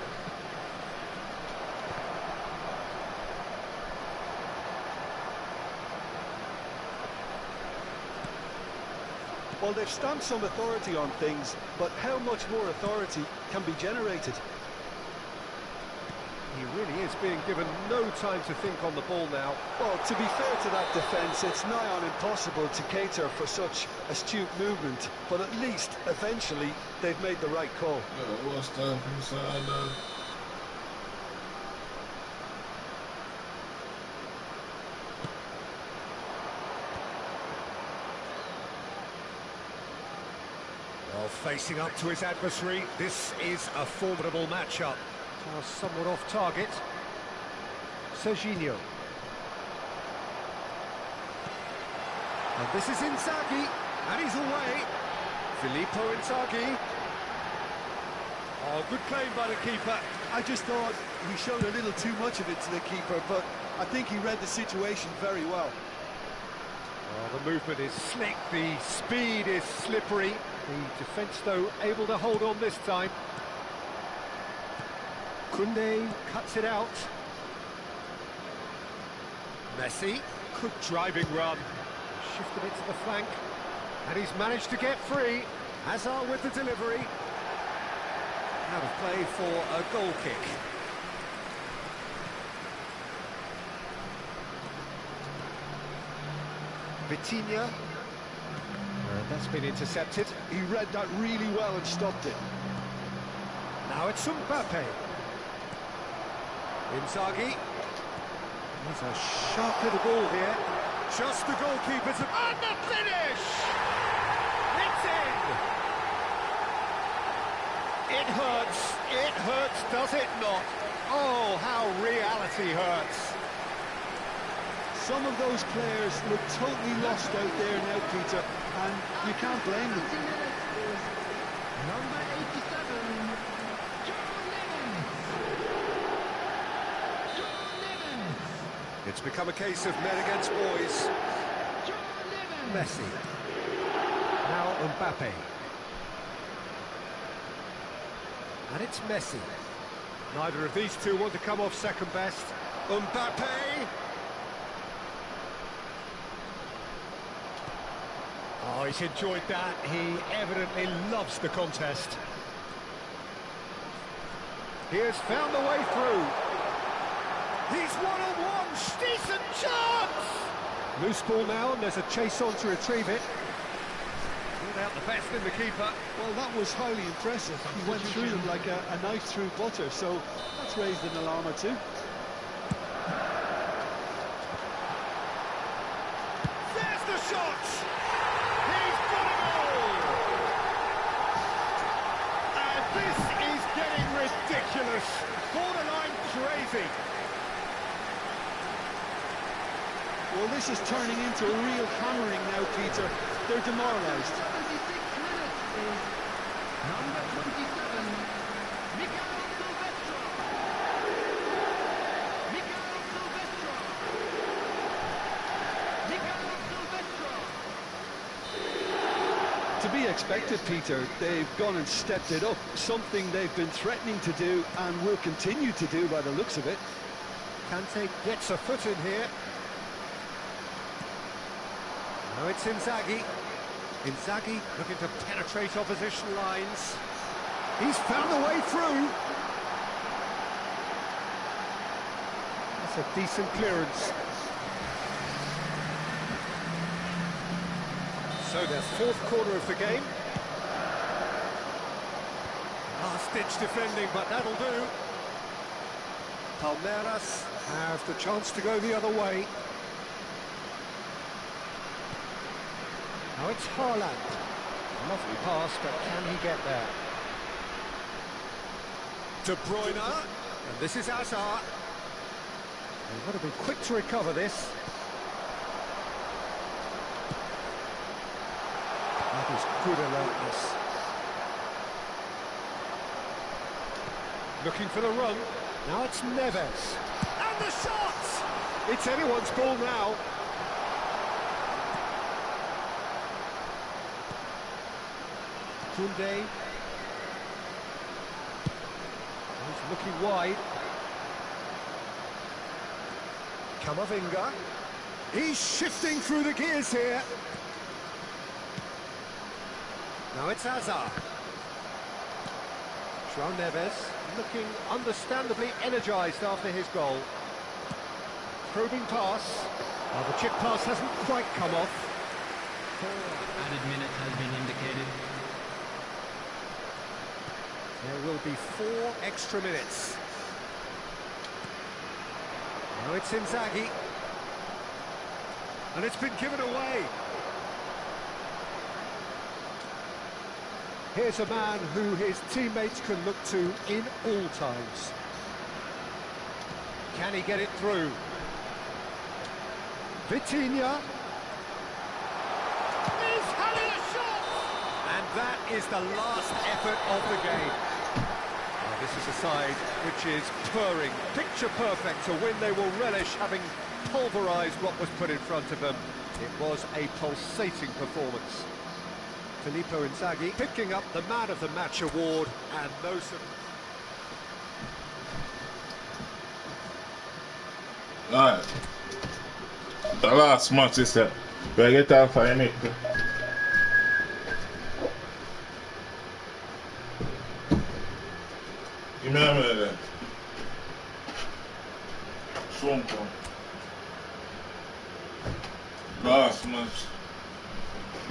Well, they've stamped some authority on things, but how much more authority can be generated? He really is being given no time to think on the ball now. Well, to be fair to that defence, it's nigh on impossible to cater for such astute movement, but at least, eventually, they've made the right call. Yeah, what's that inside? Well, facing up to his adversary, this is a formidable matchup. Somewhat off target. Serginho. And this is Inzaghi, and he's away. Filippo Inzaghi. Oh, good claim by the keeper. I just thought he showed a little too much of it to the keeper, but I think he read the situation very well. Oh, the movement is slick, the speed is slippery. The defence, though, able to hold on this time. Koundé cuts it out. Messi, good driving run. Shifted it to the flank. And he's managed to get free. Hazard with the delivery. Out of play for a goal kick. Vitinha. And that's been intercepted. He read that really well and stopped it. Now it's Mbappe. Inzaghi. There's a sharp little ball here. Just the goalkeeper's... And the finish! It's in! It hurts, does it not? Oh, how reality hurts. Some of those players look totally lost out there now, Peter, and you can't blame them. Number 87, It's become a case of men against boys. Messi. Now Mbappe. And it's Messi. Neither of these two want to come off second best. Mbappe. Oh, he's enjoyed that. He evidently loves the contest. He has found the way through. He's one-on-one. Decent chance. Loose ball now, and there's a chase on to retrieve it. Pulled out the best in the keeper. Well, that was highly impressive. He went through them like a knife through butter, so that's raised an alarm or two. There's the shot! He's got it all! And this is getting ridiculous. Borderline crazy. Well, this is turning into a real hammering now, Peter. They're demoralised. 76 minutes is number 27, Michael Silvestro. Michael Silvestro. Michael Silvestro. To be expected, Peter. They've gone and stepped it up. Something they've been threatening to do and will continue to do by the looks of it. Kante gets a foot in here. Now it's Inzaghi. Inzaghi looking to penetrate opposition lines. He's found the way through. That's a decent clearance. So there's fourth quarter of the game. Last-ditch defending, but that'll do. Palmeiras have the chance to go the other way. Now it's Haaland. Lovely pass, but can he get there? De Bruyne, and this is Hazard. They've got to be quick to recover this. That is good alertness. Looking for the run. Now it's Neves. And the shot! It's anyone's ball now. Koundé. He's looking wide. Camavinga. He's shifting through the gears here. Now it's Hazard. João Neves looking understandably energised after his goal. Probing pass. Well, the chip pass hasn't quite come off. 4 added minutes has been indicated. There will be 4 extra minutes. Now it's Inzaghi. And it's been given away. Here's a man who his teammates can look to in all times. Can he get it through? Vitinha. He's having a shot! And that is the last effort of the game. Well, this is a side which is purring, picture perfect, to win they will relish, having pulverised what was put in front of them. It was a pulsating performance. Filippo Inzaghi picking up the Man of the Match award, and no surprise. Alright. The last match is that we get off for any. Give me a minute then. Swamp one. Last match.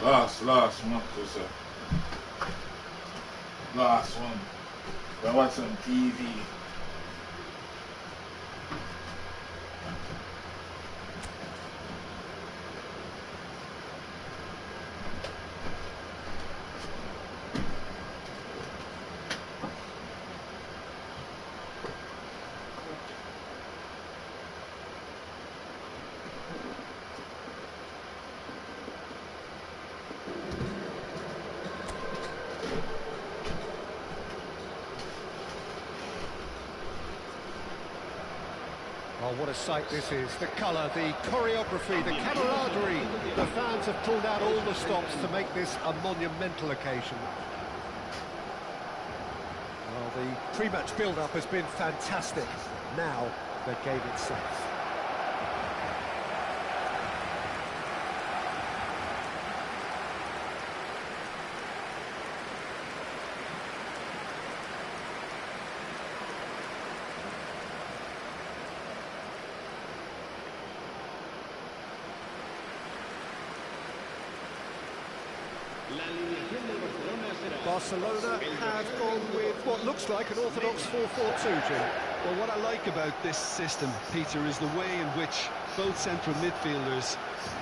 Last match is that. Last one. I watch some TV. Oh, what a sight this is. The colour, the choreography, the camaraderie. The fans have pulled out all the stops to make this a monumental occasion. Well, the pre-match build-up has been fantastic. Now, the game itself. Barcelona have gone with what looks like an orthodox 4-4-2, Jim. Well, what I like about this system, Peter, is the way in which both central midfielders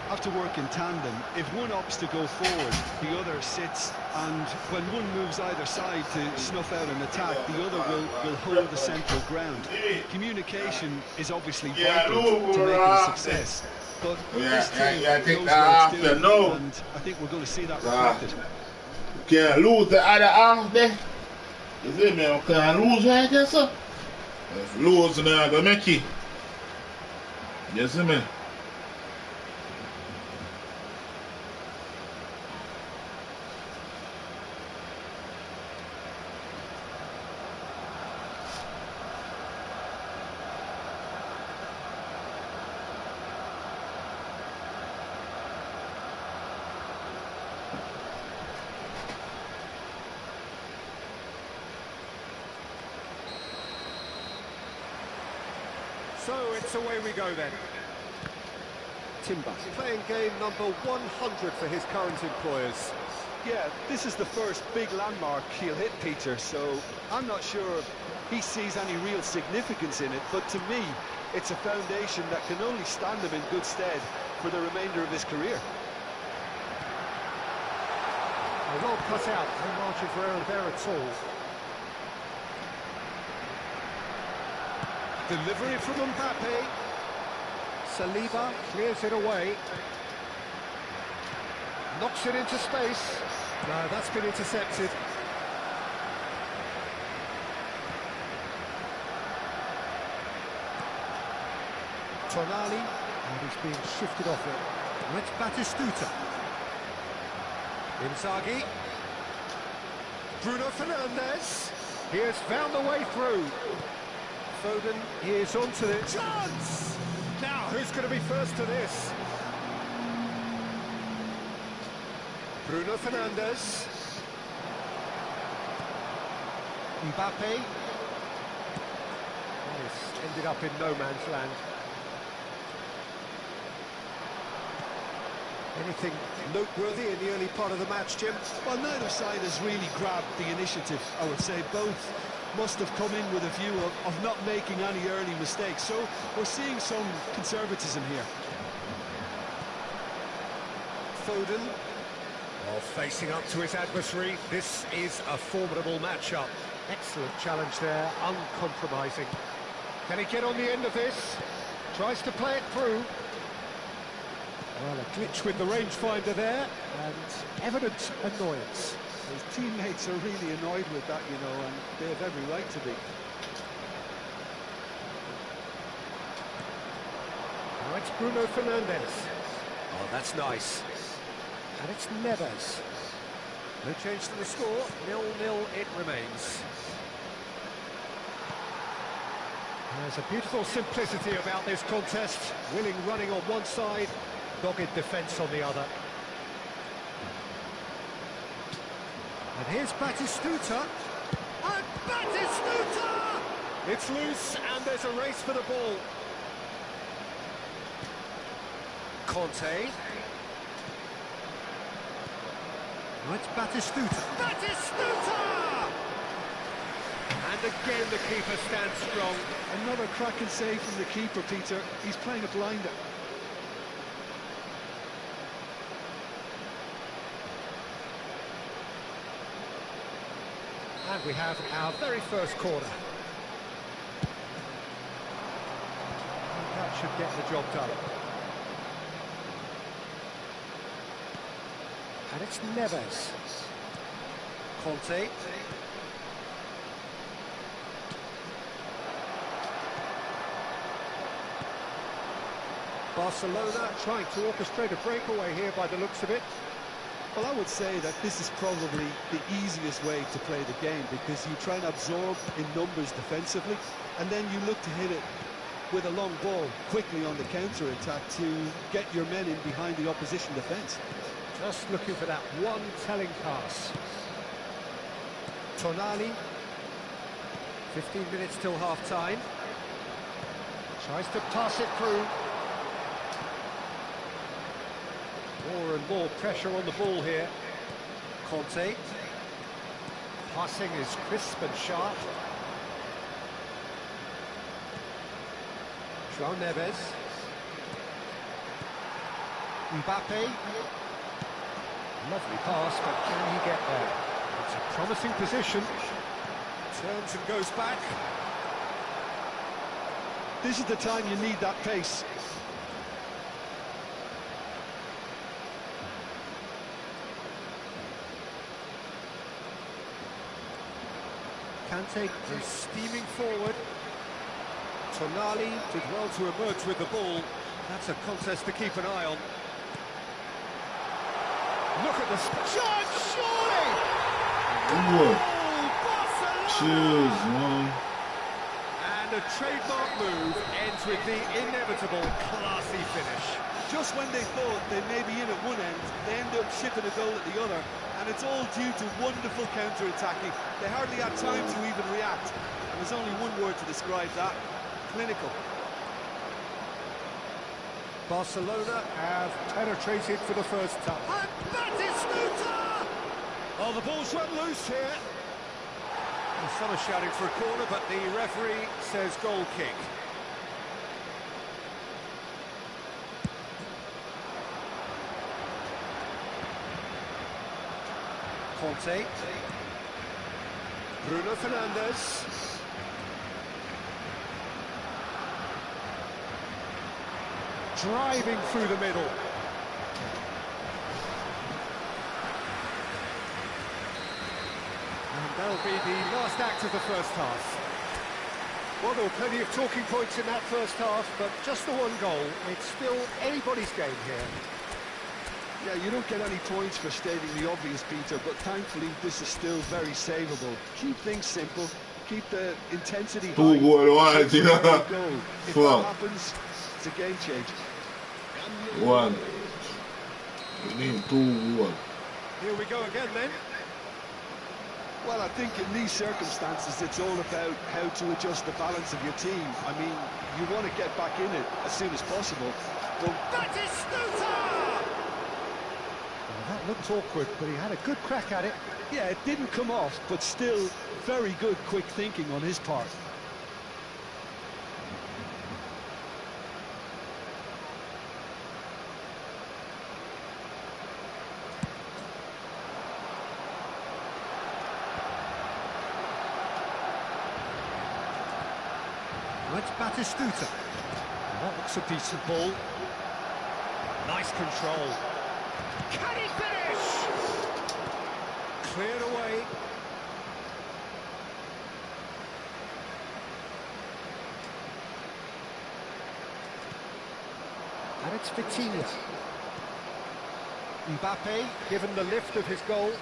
have to work in tandem. If one opts to go forward, the other sits, and when one moves either side to snuff out an attack, the other will hold the central ground. Communication is obviously vital to make it a success. But this team knows what it's doing, and I think we're going to see that reflected. Can't lose the other half there. You see me? I can't lose right there, sir. If lose, then I'm going to make it. You see me? So it's away we go then. Timber playing game number 100 for his current employers. Yeah, this is the first big landmark he'll hit, Peter, so I'm not sure he sees any real significance in it, but to me, it's a foundation that can only stand him in good stead for the remainder of his career. Well cut out, no margin for error there at all. Delivery from Mbappe. Saliba clears it away. Knocks it into space. No, that's been intercepted. Tonali, and he's being shifted off it. And it's Batistuta. Inzaghi. Bruno Fernandes. He has found the way through. Foden is onto the chance! Now, who's going to be first to this? Bruno Fernandes. Mbappe. He's ended up in no man's land. Anything noteworthy in the early part of the match, Jim? Well, neither side has really grabbed the initiative, I would say. Both must have come in with a view of not making any early mistakes, so we're seeing some conservatism here. Foden, well, facing up to his adversary. This is a formidable matchup. Excellent challenge there, uncompromising. Can he get on the end of this? Tries to play it through. Well, a glitch with the rangefinder there, and evident annoyance. His teammates are really annoyed with that, you know, and they have every right to be. Now it's Bruno Fernandes. Oh, that's nice. And it's Neves. No change to the score, 0-0 it remains. There's a beautiful simplicity about this contest. Willing running on one side, dogged defence on the other. And here's Batistuta. And Batistuta! It's loose, and there's a race for the ball. Conte. Now it's Batistuta. Batistuta! And again the keeper stands strong. Another cracking save from the keeper, Peter. He's playing a blinder. And we have our very first corner. That should get the job done. And it's Neves. Conte. Barcelona trying to orchestrate a breakaway here by the looks of it. Well, I would say that this is probably the easiest way to play the game, because you try and absorb in numbers defensively, and then you look to hit it with a long ball quickly on the counter-attack to get your men in behind the opposition defence. Just looking for that one telling pass. Tonali. 15 minutes till half-time. Tries to pass it through. More and more pressure on the ball here. Conte. Passing is crisp and sharp. João Neves. Mbappe. Lovely pass, but can he get there? It's a promising position. Turns and goes back. This is the time you need that pace. Kante is steaming forward. Tonali did well to emerge with the ball. That's a contest to keep an eye on. Look at the shot, surely! Cheers, man. And a trademark move ends with the inevitable classy finish. Just when they thought they may be in at one end, they end up shipping a goal at the other, and it's all due to wonderful counter-attacking. They hardly had time to even react, and there's only one word to describe that: clinical. Barcelona have penetrated for the first time. And that is Batistuta! Oh, the ball's run loose here. Well, some are shouting for a corner, but the referee says goal kick. Conte. Bruno Fernandes. Driving through the middle. And that'll be the last act of the first half. Well, there were plenty of talking points in that first half, but just the one goal. It's still anybody's game here. Yeah, you don't get any points for stating the obvious, Peter, but thankfully this is still very savable. Keep things simple, keep the intensity high. Two goal, one, If that Fuck. happens, it's a game changer. One. You mean 2-1. Here we go again then. Well, I think in these circumstances it's all about how to adjust the balance of your team. I mean, you want to get back in it as soon as possible, but Batistuta! Well, that looked awkward, but he had a good crack at it. yeah, it didn't come off, but still very good quick thinking on his part. It's Batistuta. That looks a decent ball. Nice control. Can he finish? Cleared away. And it's Vitinha. Mbappe given the lift of his goal.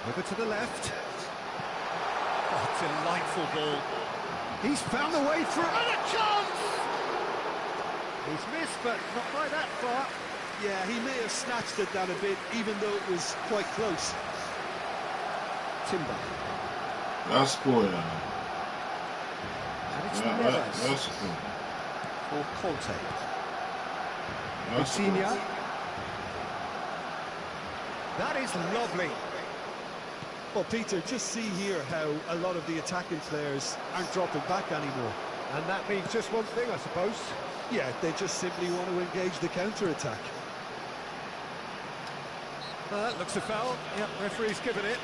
Over to the left. Oh, delightful ball. He's found a way through, and a chance! He's missed, but not by that far. Yeah, he may have snatched it down a bit, even though it was quite close. Timber. That's cool, yeah. And it's Yeah, Neves that's cool. for Conte. That's cool. Vitinha. That is lovely. Well, Peter, just see here how a lot of the attacking players aren't dropping back anymore. And that means just one thing, I suppose. Yeah, they just simply want to engage the counter-attack. That looks a foul. Yep, referee's given it.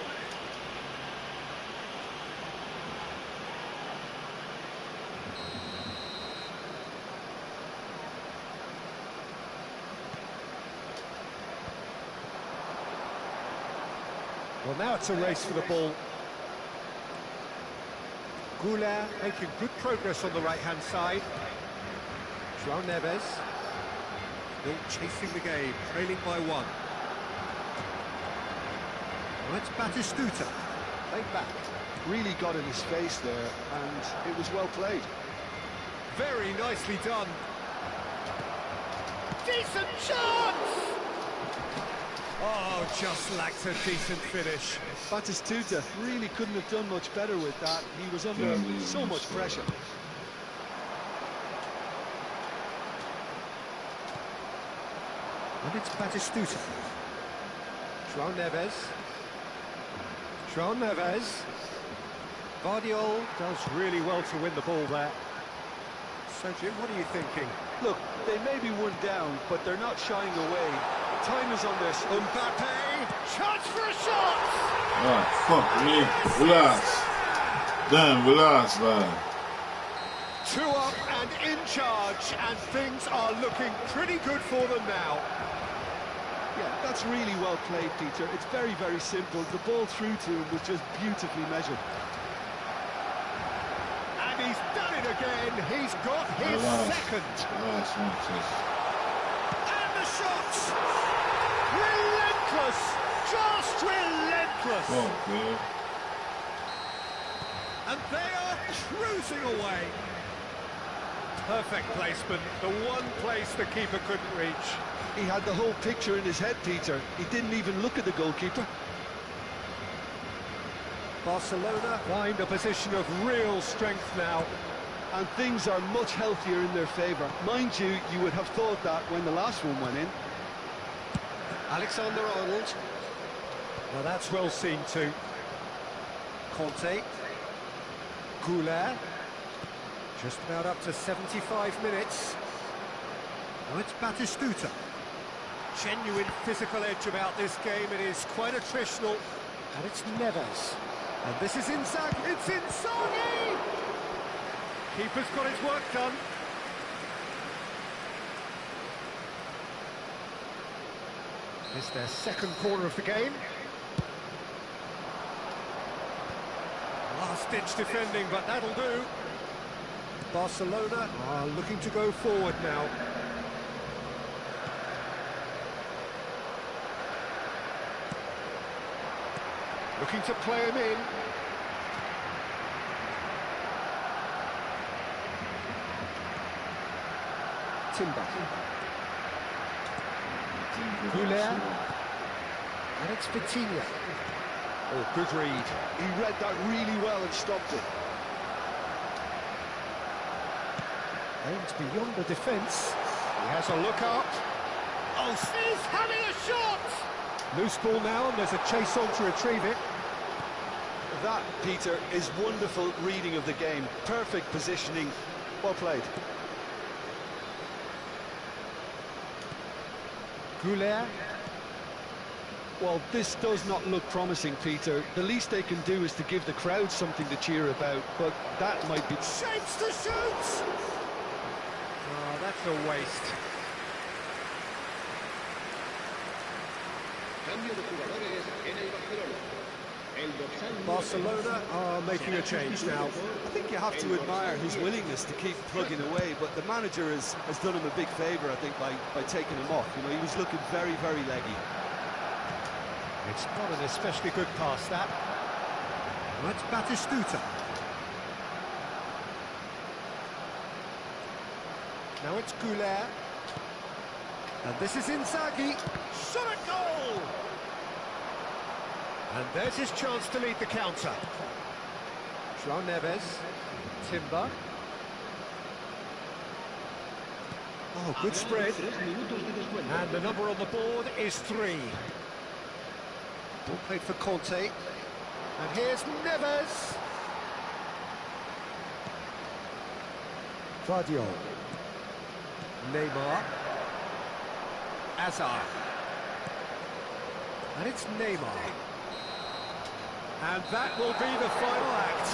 Well, now it's a race for the ball. Goulart making good progress on the right-hand side. João Neves still chasing the game, trailing by 1. Well, it's Batistuta, played back. Really got in his face there, and it was well played. Very nicely done. Decent chance! Oh, just lacked a decent finish. Batistuta really couldn't have done much better with that. He was under so much pressure. And it's Batistuta. João Neves. João Neves. Guardiola does really well to win the ball there. So, Jim, what are you thinking? Look, they may be one down, but they're not shying away. Time is on their side. Mbappe, chance for a shot! Oh, fuck me. We lost. Damn, we lost, man. 2 up and in charge, and things are looking pretty good for them now. Yeah, that's really well played, Peter. It's very, very simple. The ball through to him was just beautifully measured. And he's done it again. He's got his second. And the shots! Relentless! Just relentless! Okay. And they are cruising away. Perfect placement, the one place the keeper couldn't reach. He had the whole picture in his head, Peter. He didn't even look at the goalkeeper. Barcelona find a position of real strength now. And things are much healthier in their favour. Mind you, you would have thought that when the last one went in. Alexander-Arnold. Now that's well seen too. Conte. Goulart. Just about up to 75 minutes. Now it's Batistuta. Genuine physical edge about this game. It is quite attritional. And it's Neves. And this is Inzaghi. It's Inzaghi! Keeper's got his work done. It's their second corner of the game. Last-ditch defending, but that'll do. Barcelona are looking to go forward now. Looking to play him in. Timber. Goulart. And it's Vitinha. Oh, good read. He read that really well and stopped it. Aimed beyond the defence. He has a look up. Oh, he's having a shot! Loose ball now, and there's a chase on to retrieve it. That, Peter, is wonderful reading of the game. Perfect positioning. Well played. Goulart. Well, this does not look promising, Peter. The least they can do is to give the crowd something to cheer about, but that might be... Shapes to shoot! Oh, that's a waste. Cambio de jugadores en el Barcelona. El dorsal Barcelona are making a change now. I think you have to admire his willingness to keep plugging away, but the manager has done him a big favour, I think, by taking him off. You know, he was looking very, very leggy. It's not an especially good pass, that. That's Batistuta. Now it's Goulart. And this is Inzaghi. Shot at goal! And there's his chance to lead the counter. João Neves. Timber. Oh, good spread. And the number on the board is 3. Ball played for Conte. And here's Neves. Vardiol. Neymar. Azar. And it's Neymar. And that will be the final act.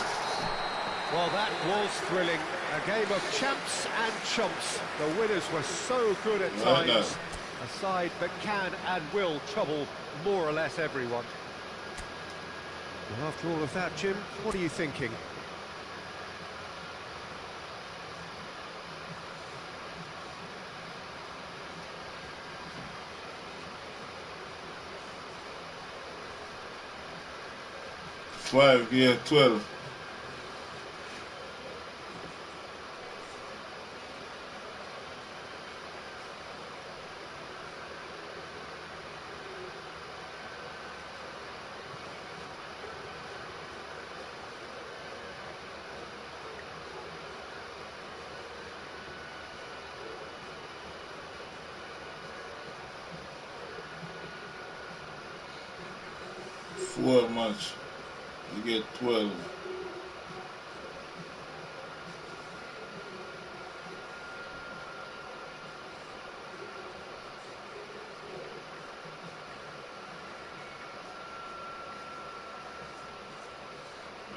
Well, that was thrilling. A game of champs and chumps. The winners were so good at times. A side that can and will trouble more or less everyone. Well, after all of that, Jim, what are you thinking? Five, yeah, 12. Four much. You get 12.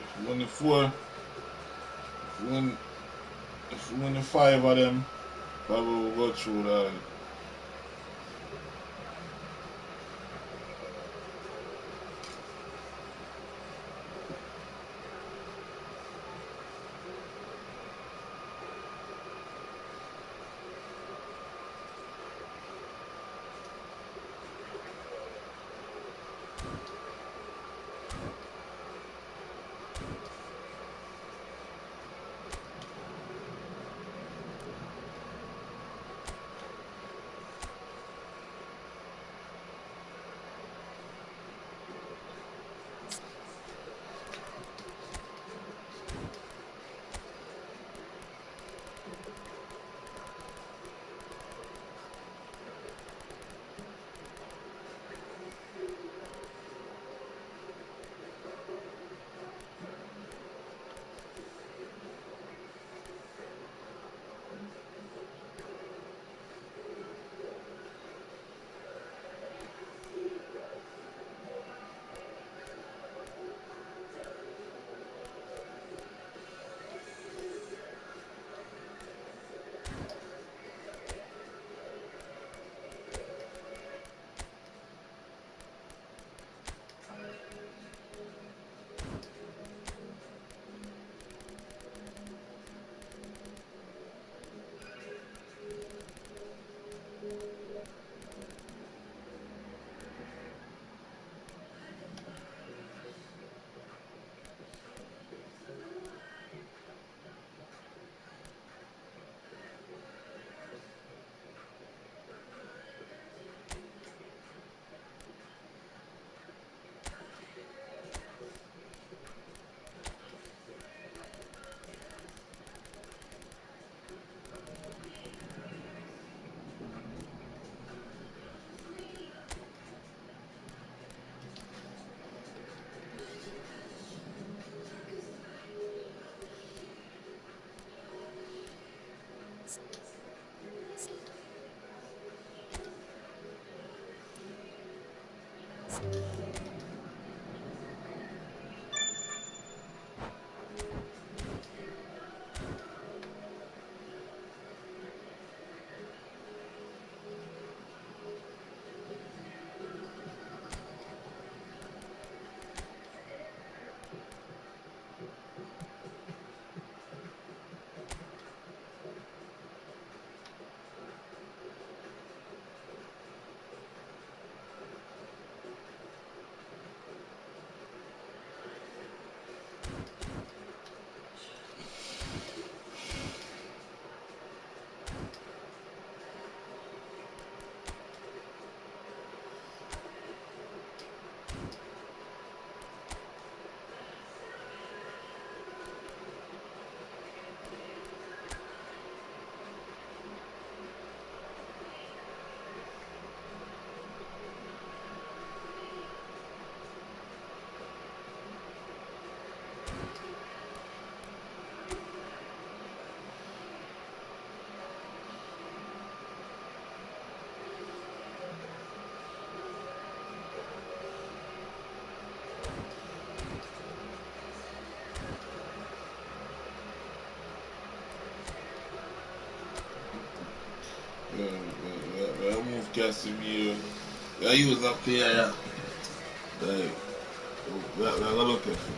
If you win the four, if you win the five of them, probably will go through that. We move Casemiro. We use a player. Like, we're gonna look at him.